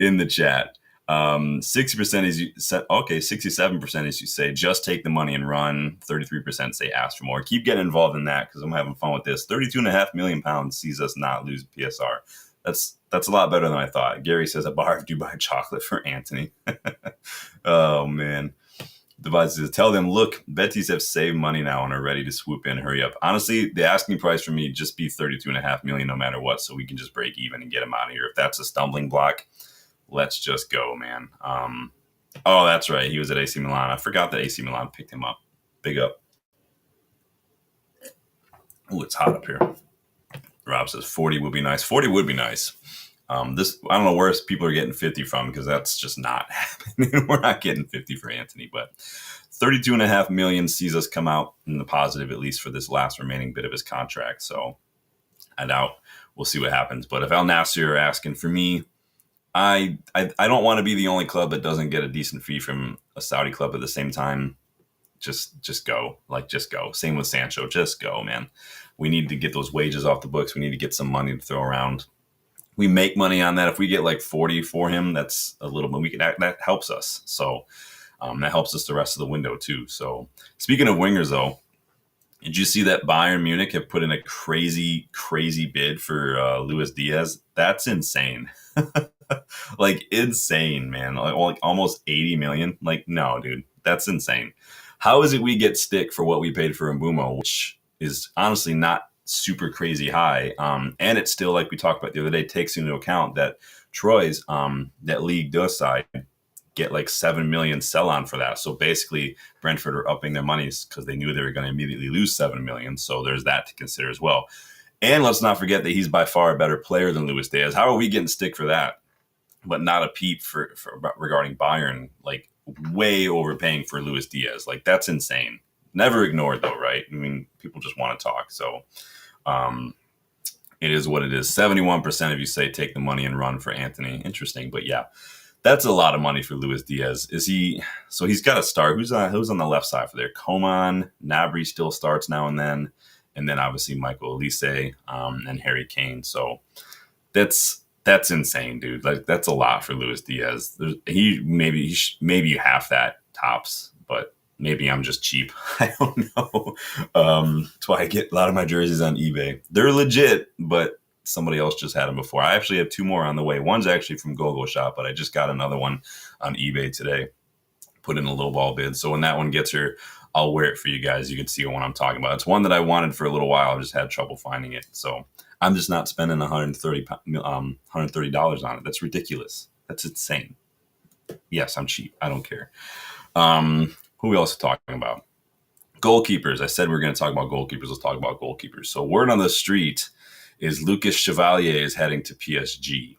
in the chat? 60% is you said, okay, 67% is you say just take the money and run. 33% say ask for more. Keep getting involved in that because I'm having fun with this. 32.5 million pounds sees us not lose PSR. That's a lot better than I thought. Gary says a bar of Dubai chocolate for Antony. Oh man. Debbasi says, tell them, look, Betis have saved money now and are ready to swoop in. Hurry up. Honestly, the asking price for me just be 32.5 million no matter what, so we can just break even and get him out of here. If that's a stumbling block, let's just go, man. Oh, that's right. He was at AC Milan. I forgot that AC Milan picked him up. Big up. Oh, it's hot up here. Rob says 40 would be nice. 40 would be nice. I don't know where people are getting 50 from because that's just not happening. We're not getting 50 for Antony, but 32.5 million sees us come out in the positive, at least for this last remaining bit of his contract. So I doubt we'll see what happens. But if Al Nassr are asking for me, I don't want to be the only club that doesn't get a decent fee from a Saudi club at the same time. Just go. Just go. Same with Sancho. Just go, man. We need to get those wages off the books. We need to get some money to throw around. We make money on that. If we get like 40 for him, that's a little bit. That helps us. So that helps us the rest of the window too. So speaking of wingers, though, Did you see that Bayern Munich have put in a crazy, crazy bid for Luis Diaz? That's insane. Like insane, man. Like almost 80 million. Like, no, dude, that's insane. How is it we get stick for what we paid for Mbumo, which is honestly not super crazy high? And it's still, like we talked about the other day, takes into account that Troy's that League 2 side get like 7 million sell on for that. So basically, Brentford are upping their monies because they knew they were going to immediately lose 7 million. So there's that to consider as well. And let's not forget that he's by far a better player than Luis Diaz. How are we getting stick for that? But not a peep for regarding Bayern, like way overpaying for Luis Diaz. Like, that's insane. Never ignored though, right? I mean, people just want to talk. So it is what it is. 71% of you say take the money and run for Antony. Interesting, but yeah, that's a lot of money for Luis Diaz. Is he? So he's got to start. Who's on the left side for there? Coman, Nabry still starts now and then obviously Michael Elise and Harry Kane. So that's insane, dude. Like, that's a lot for Luis Diaz. Maybe half that tops, but maybe I'm just cheap. I don't know. That's why I get a lot of my jerseys on eBay. They're legit, but somebody else just had them before. I actually have 2 more on the way. One's actually from GoGoalShop, but I just got another one on eBay today. Put in a low ball bid. So when that one gets here, I'll wear it for you guys. You can see what I'm talking about. It's one that I wanted for a little while. I just had trouble finding it. So I'm just not spending $130 on it. That's ridiculous. That's insane. Yes, I'm cheap. I don't care. Who else are talking about? Goalkeepers. I said we are going to talk about goalkeepers. Let's talk about goalkeepers. So word on the street is Lucas Chevalier is heading to PSG.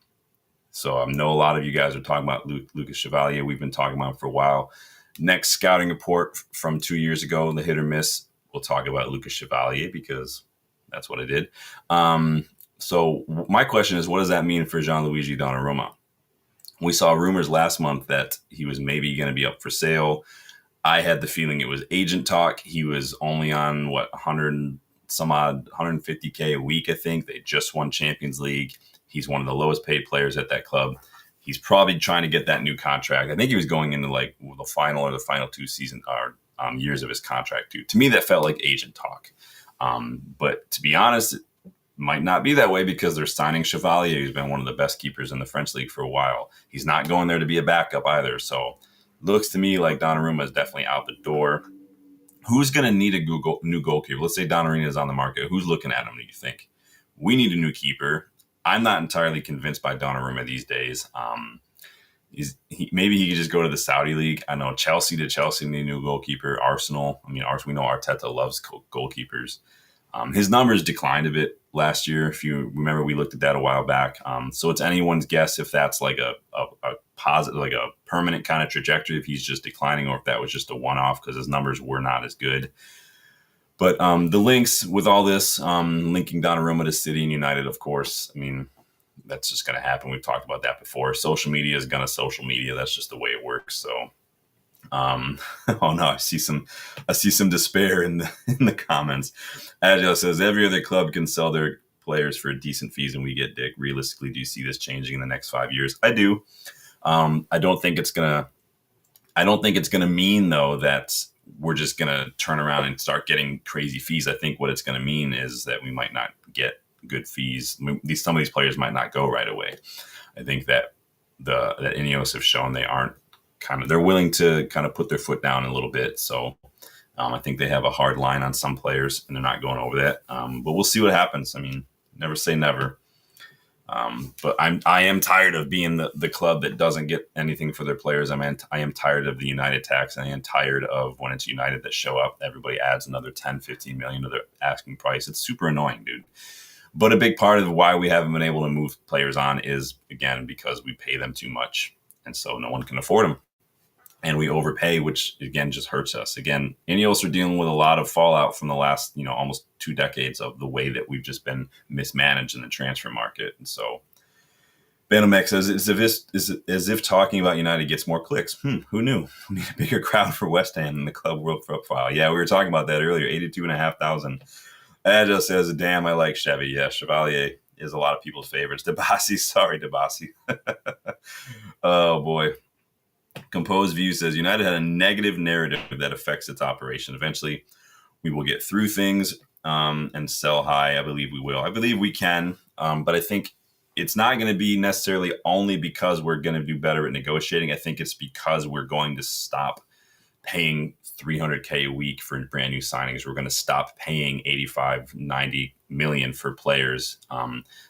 So I know a lot of you guys are talking about Lucas Chevalier. We've been talking about him for a while. Next scouting report from 2 years ago, the hit or miss, we'll talk about Lucas Chevalier because that's what I did. So my question is, what does that mean for Gianluigi Donnarumma? We saw rumors last month that he was maybe going to be up for sale. I had the feeling it was agent talk. He was only on 100 some odd, 150K a week, I think. They just won Champions League. He's one of the lowest paid players at that club. He's probably trying to get that new contract. I think he was going into like the final 2 season or years of his contract too. To me, that felt like agent talk. But to be honest, it might not be that way because they're signing Chevalier, who's been one of the best keepers in the French league for a while. He's not going there to be a backup either. So looks to me like Donnarumma is definitely out the door. Who's going to need a new goalkeeper? Let's say Donnarumma is on the market. Who's looking at him, do you think? We need a new keeper. I'm not entirely convinced by Donnarumma these days. Maybe he could just go to the Saudi league. I know Chelsea need a new goalkeeper. Arsenal, we know Arteta loves goalkeepers. His numbers declined a bit last year. If you remember, we looked at that a while back. So it's anyone's guess if that's like a positive, like a permanent kind of trajectory, if he's just declining, or if that was just a one-off because his numbers were not as good. But the links with all this, linking Donnarumma to City and United, of course, that's just going to happen. We've talked about that before. Social media is going to social media. That's just the way it works. So, oh no, I see some despair in the comments. Agile says every other club can sell their players for decent fees and we get dick. Realistically, do you see this changing in the next 5 years? I do. I don't think it's gonna mean though that we're just gonna turn around and start getting crazy fees. I think what it's gonna mean is that we might not get good fees. Some of these players might not go right away. I think that that Ineos have shown they're willing to kind of put their foot down a little bit. So I think they have a hard line on some players and they're not going over that. But we'll see what happens. Never say never. But I am tired of being the club that doesn't get anything for their players. I am tired of the United tax. And I am tired of when it's United that show up, everybody adds another 10, 15 million to their asking price. It's super annoying, dude. But a big part of why we haven't been able to move players on is, again, because we pay them too much. And so no one can afford them. And we overpay, which, again, just hurts us. Again, Ineos are dealing with a lot of fallout from the last, almost 2 decades of the way that we've just been mismanaged in the transfer market. And so Bandomax says, as if talking about United gets more clicks. Who knew? We need a bigger crowd for West Ham in the club world profile. Yeah, we were talking about that earlier, 82,500. Agile says, damn, I like Chevy. Yeah, Chevalier is a lot of people's favorites. Debbasi, sorry, Debbasi. Oh, boy. Composed View says, United had a negative narrative that affects its operation. Eventually, we will get through things and sell high. I believe we will. I believe we can. But I think it's not going to be necessarily only because we're going to do better at negotiating. I think it's because we're going to stop paying $300K a week for brand new signings. We're going to stop paying 85, 90 million for players.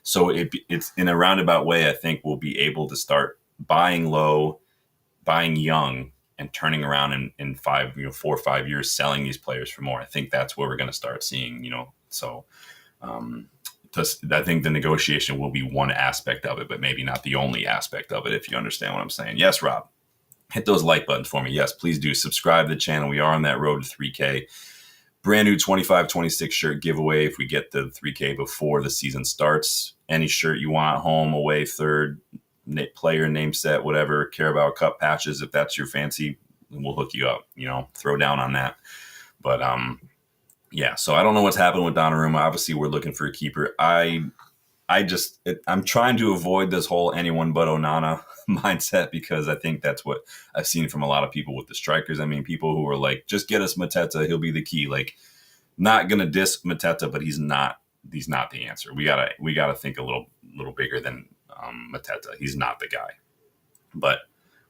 So it's in a roundabout way. I think we'll be able to start buying low, buying young, and turning around in 4 or 5 years, selling these players for more. I think that's where we're going to start seeing, so I think the negotiation will be one aspect of it, but maybe not the only aspect of it, if you understand what I'm saying. Yes, Rob, hit those like buttons for me. Yes, please do subscribe to the channel. We are on that road to 3K. Brand new 25-26 shirt giveaway if we get the 3K before the season starts. Any shirt you want, home, away, third, player, name set, whatever, Carabao Cup patches, if that's your fancy, we'll hook you up, throw down on that. But yeah, so I don't know what's happened with Donnarumma. Obviously, we're looking for a keeper. I'm trying to avoid this whole anyone but Onana mindset, because I think that's what I've seen from a lot of people with the strikers. I mean, people who are like, just get us Mateta, he'll be the key. Like, not gonna diss Mateta, but he's not the answer. We gotta think a little bigger than Mateta. He's not the guy, but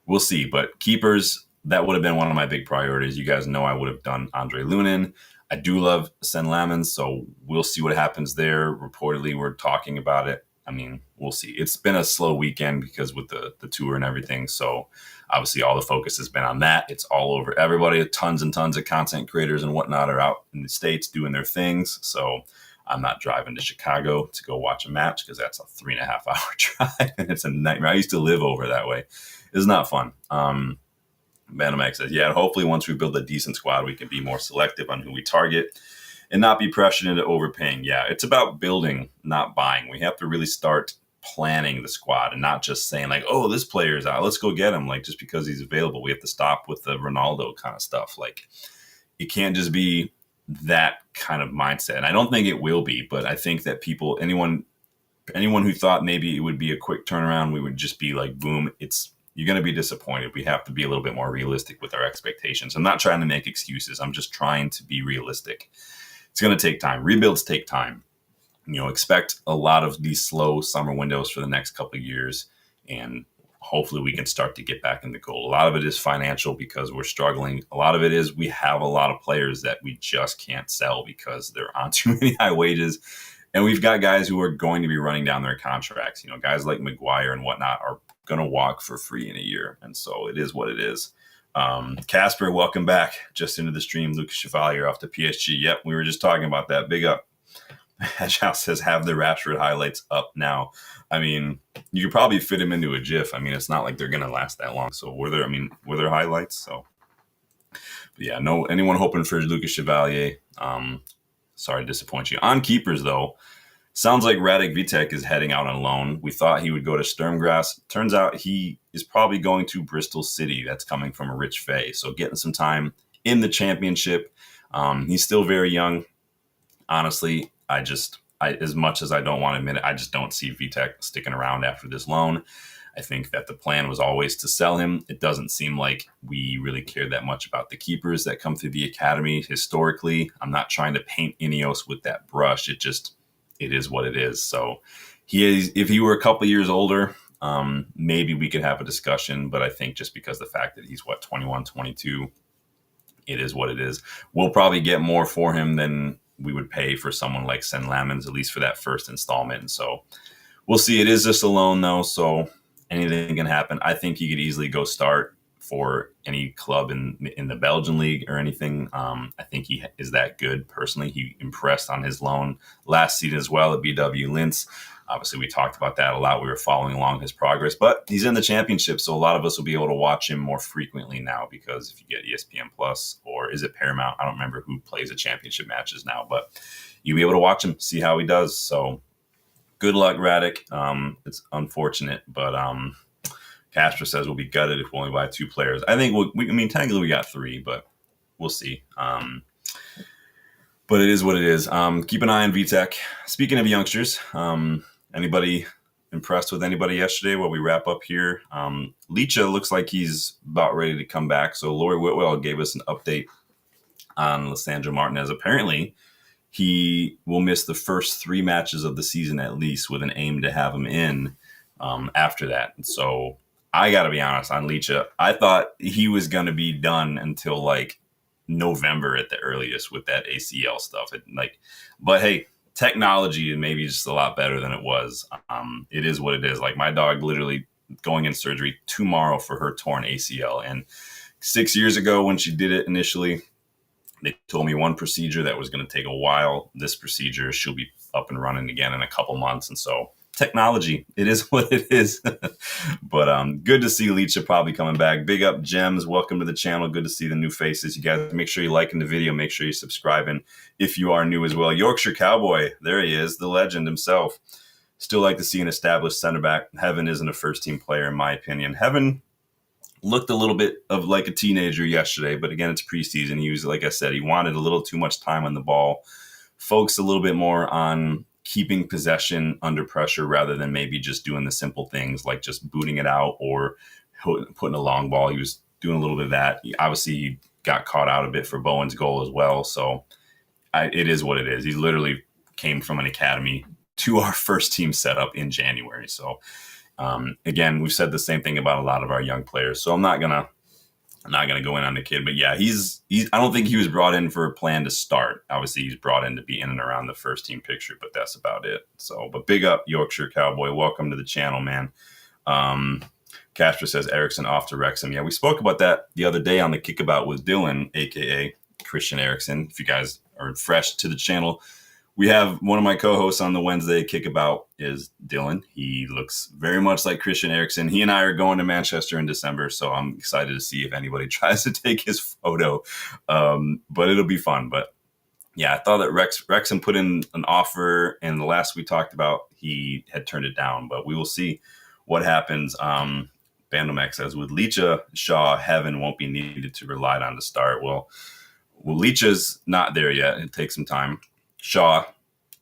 we'll see. But keepers, that would have been one of my big priorities. You guys know I would have done Andre Lunin. I do love Sen Lamens, so we'll see what happens there. Reportedly, we're talking about it. I mean, we'll see. It's been a slow weekend because with the tour and everything. So obviously all the focus has been on that. It's all over everybody. Tons and tons of content creators and whatnot are out in the States doing their things. So I'm not driving to Chicago to go watch a match because that's a 3.5 hour drive and it's a nightmare. I used to live over that way. It's not fun. Bandomax says, yeah, hopefully once we build a decent squad, we can be more selective on who we target and not be pressured into overpaying. Yeah, it's about building, not buying. We have to really start planning the squad and not just saying like, oh, this player's out, let's go get him. Like, just because he's available, we have to stop with the Ronaldo kind of stuff. Like, it can't just be that kind of mindset. And I don't think it will be, but I think that anyone who thought maybe it would be a quick turnaround, we would just be like, boom, you're going to be disappointed. We have to be a little bit more realistic with our expectations. I'm not trying to make excuses. I'm just trying to be realistic. It's going to take time. Rebuilds take time. Expect a lot of these slow summer windows for the next couple of years, and hopefully we can start to get back in the goal. A lot of it is financial because we're struggling. A lot of it is we have a lot of players that we just can't sell because they're on too many high wages. And we've got guys who are going to be running down their contracts. Guys like Maguire and whatnot are going to walk for free in a year. And so it is what it is. Casper, welcome back. Just into the stream. Lucha Shaw off to PSG. Yep, we were just talking about that. Big up. Hedgehouse says, have the Rashford highlights up now. I mean, you could probably fit him into a GIF. I mean, it's not like they're going to last that long. So were there highlights? So, but yeah, no, anyone hoping for Lucas Chevalier? Sorry to disappoint you. On keepers, though, sounds like Radic Vtech is heading out on loan. We thought he would go to Sturmgrass. Turns out he is probably going to Bristol City. That's coming from a Rich Fay. So getting some time in the championship. He's still very young. Honestly, as much as I don't want to admit it, I just don't see Vtech sticking around after this loan. I think that the plan was always to sell him. It doesn't seem like we really care that much about the keepers that come through the academy historically. I'm not trying to paint Ineos with that brush. It is what it is. So if he were a couple years older, maybe we could have a discussion. But I think just because the fact that he's 21, 22, it is what it is. We'll probably get more for him than we would pay for someone like Sen Lamens, at least for that first installment. And so we'll see. It is just a loan though, so anything can happen. I think he could easily go start for any club in the Belgian league or anything. I think he is that good personally. He impressed on his loan last season as well at BW Linz. Obviously, we talked about that a lot. We were following along his progress, but he's in the championship, so a lot of us will be able to watch him more frequently now because if you get ESPN Plus or is it Paramount? I don't remember who plays the championship matches now, but you'll be able to watch him, see how he does. So good luck, Radic. It's unfortunate, but Castro says we'll be gutted if we only buy 2 players. I think technically we got 3, but we'll see. But it is what it is. Keep an eye on Vtech. Speaking of youngsters, anybody impressed with anybody yesterday while we wrap up here? Licha looks like he's about ready to come back. So Laurie Whitwell gave us an update on Lissandro Martinez. Apparently, he will miss the first 3 matches of the season at least, with an aim to have him in after that. So I got to be honest on Lucha. I thought he was going to be done until like November at the earliest with that ACL stuff. But hey, technology is maybe just a lot better than it was. It is what it is. Like my dog literally going in surgery tomorrow for her torn ACL. And 6 years ago when she did it initially, they told me one procedure that was going to take a while. This procedure, she'll be up and running again in a couple months. And so technology, it is what it is. But good to see Lucha probably coming back. Big up, Gems. Welcome to the channel. Good to see the new faces. You guys make sure you're liking the video. Make sure you're subscribing if you are new as well. Yorkshire Cowboy, there he is, the legend himself. Still like to see an established center back. Heaven isn't a first-team player, in my opinion. Heaven looked a little bit of like a teenager yesterday, but again, it's preseason. He was, like I said, he wanted a little too much time on the ball. Focused a little bit more on keeping possession under pressure rather than maybe just doing the simple things like just booting it out or putting a long ball. He was doing a little bit of that. He got caught out a bit for Bowen's goal as well. So it is what it is. He literally came from an academy to our first team setup in January. So again, we've said the same thing about a lot of our young players. So I'm not gonna go in on the kid, but yeah, he's. I don't think he was brought in for a plan to start. Obviously, he's brought in to be in and around the first team picture, but that's about it. So, but big up Yorkshire Cowboy. Welcome to the channel, man. Casper says Erickson off to Wrexham. Yeah, we spoke about that the other day on the Kickabout with Dylan, aka Christian Erickson. If you guys are fresh to the channel, we have one of my co-hosts on the Wednesday Kickabout is Dylan. He looks very much like Christian Erickson. He and I are going to Manchester in December, so I'm excited to see if anybody tries to take his photo. But it'll be fun. But yeah, I thought that Wrexham put in an offer, and the last we talked about, he had turned it down. But we will see what happens. Bandomax says, with Lucha Shaw, Heaven won't be needed to rely on to start. Well, Lucha's not there yet. It takes some time. Shaw,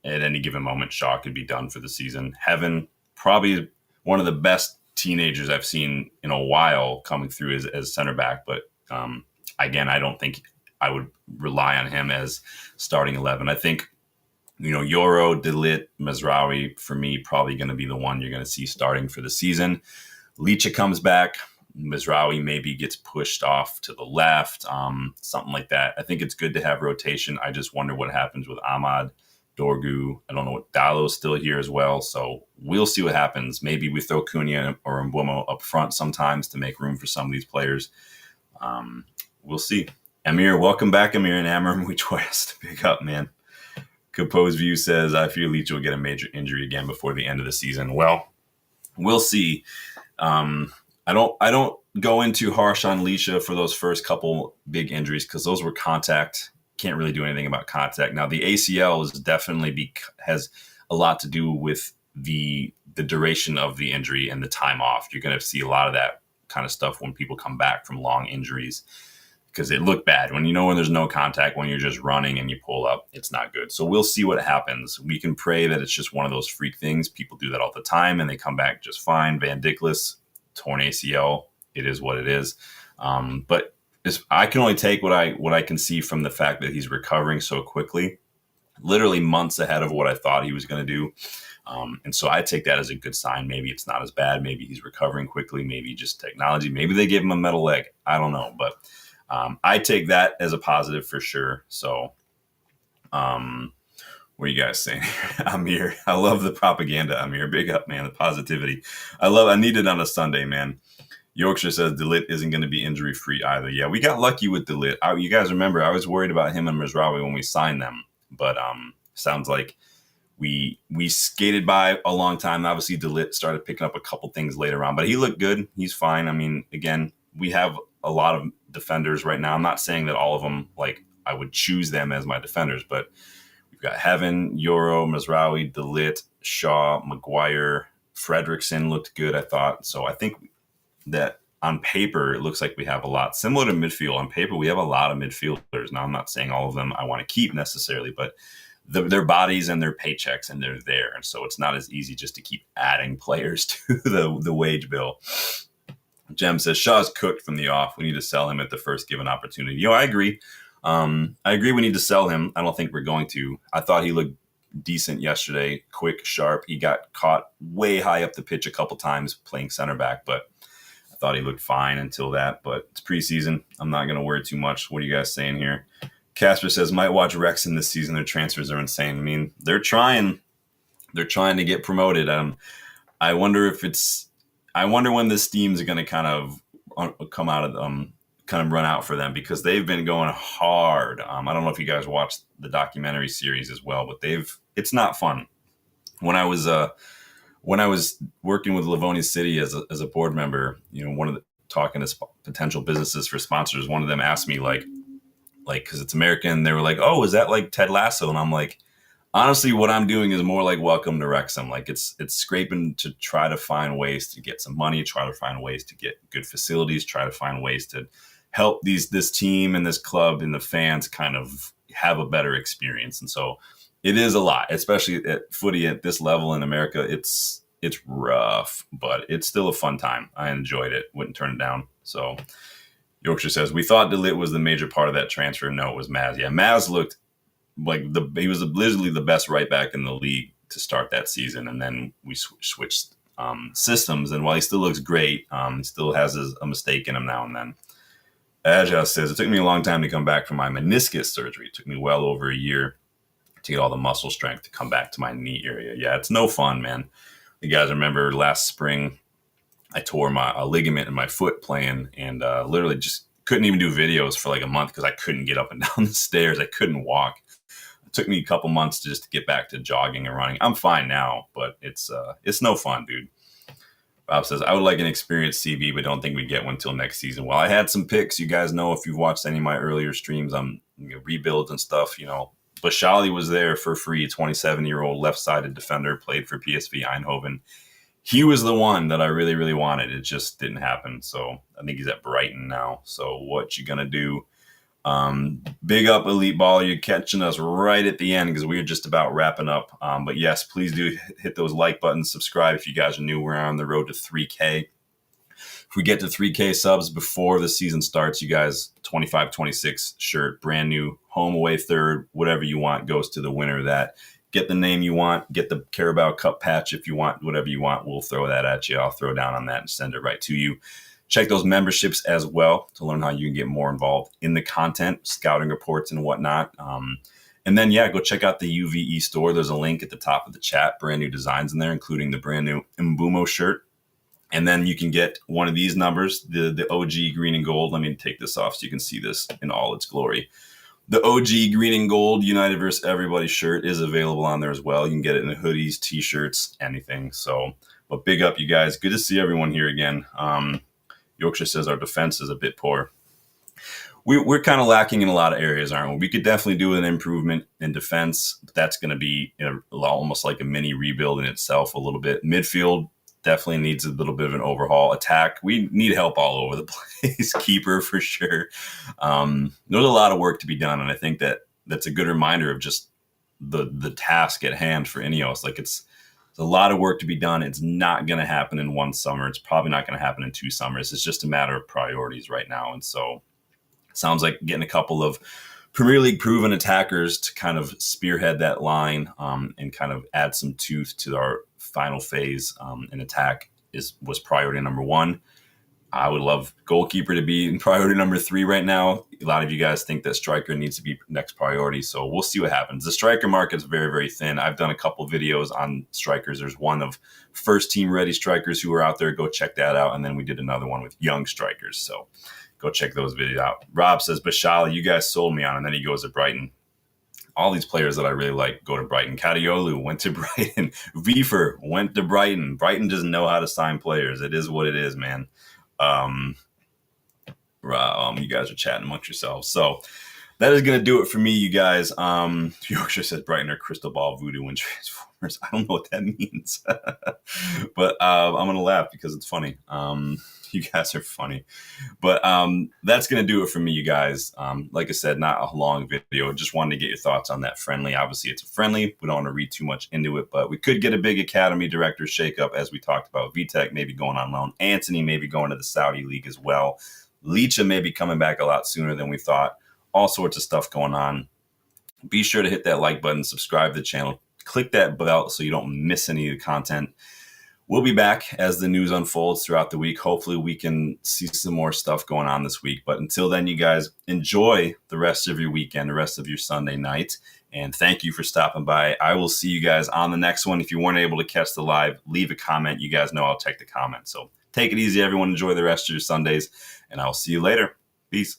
at any given moment, Shaw could be done for the season. Heaven, probably one of the best teenagers I've seen in a while coming through as center back. But again, I don't think I would rely on him as starting 11. I think, Yoro, didnt, Mazraoui, for me, probably going to be the one you're going to see starting for the season. Lucha comes back. Mazraoui maybe gets pushed off to the left, something like that. I think it's good to have rotation. I just wonder what happens with Ahmad, Dorgu. I don't know what Dalo's still here as well. So we'll see what happens. Maybe we throw Kuna or Bueno up front sometimes to make room for some of these players. We'll see. Amir, welcome back, Amir and Amaram. We twist. Big up, man. Composed View says, I fear Leach will get a major injury again before the end of the season. Well, we'll see. I don't go into harsh on Lucha for those first couple big injuries because those were contact. Can't really do anything about contact. Now the ACL is definitely has a lot to do with the duration of the injury and the time off. You're going to see a lot of that kind of stuff when people come back from long injuries because it looked bad when there's no contact, when you're just running and you pull up, it's not good. So we'll see what happens. We can pray that it's just one of those freak things. People do that all the time and they come back just fine. Van Dickless, torn ACL, it is what it is. But I can only take what I can see from the fact that he's recovering so quickly, literally months ahead of what I thought he was going to do. And so I take that as a good sign. Maybe it's not as bad. Maybe he's recovering quickly. Maybe just technology. Maybe they gave him a metal leg. I don't know. But I take that as a positive for sure. So what are you guys saying here? Amir, I love the propaganda, Amir. Big up, man. The positivity. I need it on a Sunday, man. Yorkshire says didnt isn't going to be injury-free either. Yeah, we got lucky with didnt. You guys remember, I was worried about him and Mazraoui when we signed them. But sounds like we skated by a long time. Obviously, didnt started picking up a couple things later on. But he looked good. He's fine. I mean, again, we have a lot of defenders right now. I'm not saying that all of them, I would choose them as my defenders. But we've got Heaven, Yoro, Mazraoui, didnt, Shaw, Maguire, Frederickson looked good, I thought. So I think that on paper, it looks like we have a lot. Similar to midfield, on paper, we have a lot of midfielders. Now, I'm not saying all of them I want to keep necessarily, but their bodies and their paychecks, and they're there. And so it's not as easy just to keep adding players to the wage bill. Jem says, Shaw's cooked from the off. We need to sell him at the first given opportunity. I agree. I agree we need to sell him. I don't think we're going to. I thought he looked decent yesterday, quick, sharp. He got caught way high up the pitch a couple times playing center back, but I thought he looked fine until that. But it's preseason. I'm not going to worry too much. What are you guys saying here? Casper says, might watch Wrexham this season. Their transfers are insane. I mean, they're trying to get promoted. I wonder when the steam's going to kind of come out of kind of run out for them, because they've been going hard. I don't know if you guys watched the documentary series as well, but it's not fun. When I was working with Livonia City as a board member, talking to potential businesses for sponsors, one of them asked me like, because it's American, they were like, oh, is that like Ted Lasso? And I'm like, honestly, what I'm doing is more like Welcome to Wrexham. Like it's scraping to try to find ways to get some money, try to find ways to get good facilities, try to find ways to help this team and this club and the fans kind of have a better experience. And so it is a lot, especially at footy at this level in America. It's rough, but it's still a fun time. I enjoyed it. Wouldn't turn it down. So Yorkshire says, we thought DeLitt was the major part of that transfer. No, it was Maz. Yeah, Maz looked like he was literally the best right back in the league to start that season. And then we switched systems. And while he still looks great, he still has a mistake in him now and then. Agile says, it took me a long time to come back from my meniscus surgery. It took me well over a year to get all the muscle strength to come back to my knee area. Yeah, it's no fun, man. You guys remember last spring, I tore a ligament in my foot playing, and literally just couldn't even do videos for like a month because I couldn't get up and down the stairs. I couldn't walk. It took me a couple months to get back to jogging and running. I'm fine now, but it's no fun, dude. Bob says, I would like an experienced CB, but don't think we get one till next season. Well, I had some picks. You guys know if you've watched any of my earlier streams on rebuilds and stuff, Bashali was there for free, 27-year-old left-sided defender, played for PSV Eindhoven. He was the one that I really, really wanted. It just didn't happen. So I think he's at Brighton now. So what you going to do? Big up, Elite Ball. You're catching us right at the end because we're just about wrapping up. But yes, please do hit those like buttons. Subscribe if you guys are new. We're on the road to 3K. If we get to 3K subs before the season starts, you guys, 25-26 shirt, brand new, home away third, whatever you want goes to the winner of that. Get the name you want, get the Carabao Cup patch if you want, whatever you want, we'll throw that at you. I'll throw down on that and send it right to you. Check those memberships as well to learn how you can get more involved in the content, scouting reports and whatnot. And then, go check out the UVE store. There's a link at the top of the chat, brand new designs in there, including the brand new Mbumo shirt. And then you can get one of these numbers, the OG green and gold. Let me take this off so you can see this in all its glory. The OG green and gold United vs. Everybody shirt is available on there as well. You can get it in the hoodies, T-shirts, anything. So, but big up, you guys. Good to see everyone here again. Yorkshire says our defense is a bit poor. We're kind of lacking in a lot of areas, aren't we? We could definitely do an improvement in defense. But that's going to be almost like a mini rebuild in itself a little bit. Midfield definitely needs a little bit of an overhaul. Attack, we need help all over the place. Keeper for sure. There's a lot of work to be done, and I think that's a good reminder of just the task at hand for Ineos. Like it's a lot of work to be done. It's not going to happen in one summer. It's probably not going to happen in 2 summers. It's just a matter of priorities right now. And so it sounds like getting a couple of Premier League proven attackers to kind of spearhead that line and kind of add some tooth to our final phase in attack was priority number 1. I would love goalkeeper to be in priority number 3 right now. A lot of you guys think that striker needs to be next priority, so we'll see what happens. The striker market is very, very thin. I've done a couple videos on strikers. There's one of first team ready strikers who are out there. Go check that out. And then we did another one with young strikers. So go check those videos out. Rob says, Bashali, you guys sold me on. And then he goes to Brighton. All these players that I really like go to Brighton. Kadiolu went to Brighton. Viefer went to Brighton. Brighton doesn't know how to sign players. It is what it is, man. You guys are chatting amongst yourselves. So that is going to do it for me, you guys. Yorkshire says Brighton are crystal ball voodoo and Transformers. I don't know what that means. But I'm going to laugh because it's funny. You guys are funny. But that's going to do it for me, you guys. Like I said, not a long video. Just wanted to get your thoughts on that friendly. Obviously, it's a friendly. We don't want to read too much into it, but we could get a big academy director shakeup, as we talked about. Vtech maybe going on loan. Antony maybe going to the Saudi league as well. Licha may be coming back a lot sooner than we thought. all sorts of stuff going on. Be sure to hit that like button, subscribe to the channel, click that bell so you don't miss any of the content. We'll be back as the news unfolds throughout the week. Hopefully we can see some more stuff going on this week. But until then, you guys enjoy the rest of your weekend, the rest of your Sunday night. And thank you for stopping by. I will see you guys on the next one. If you weren't able to catch the live, leave a comment. You guys know I'll take the comment. So take it easy, everyone. Enjoy the rest of your Sundays, and I'll see you later. Peace.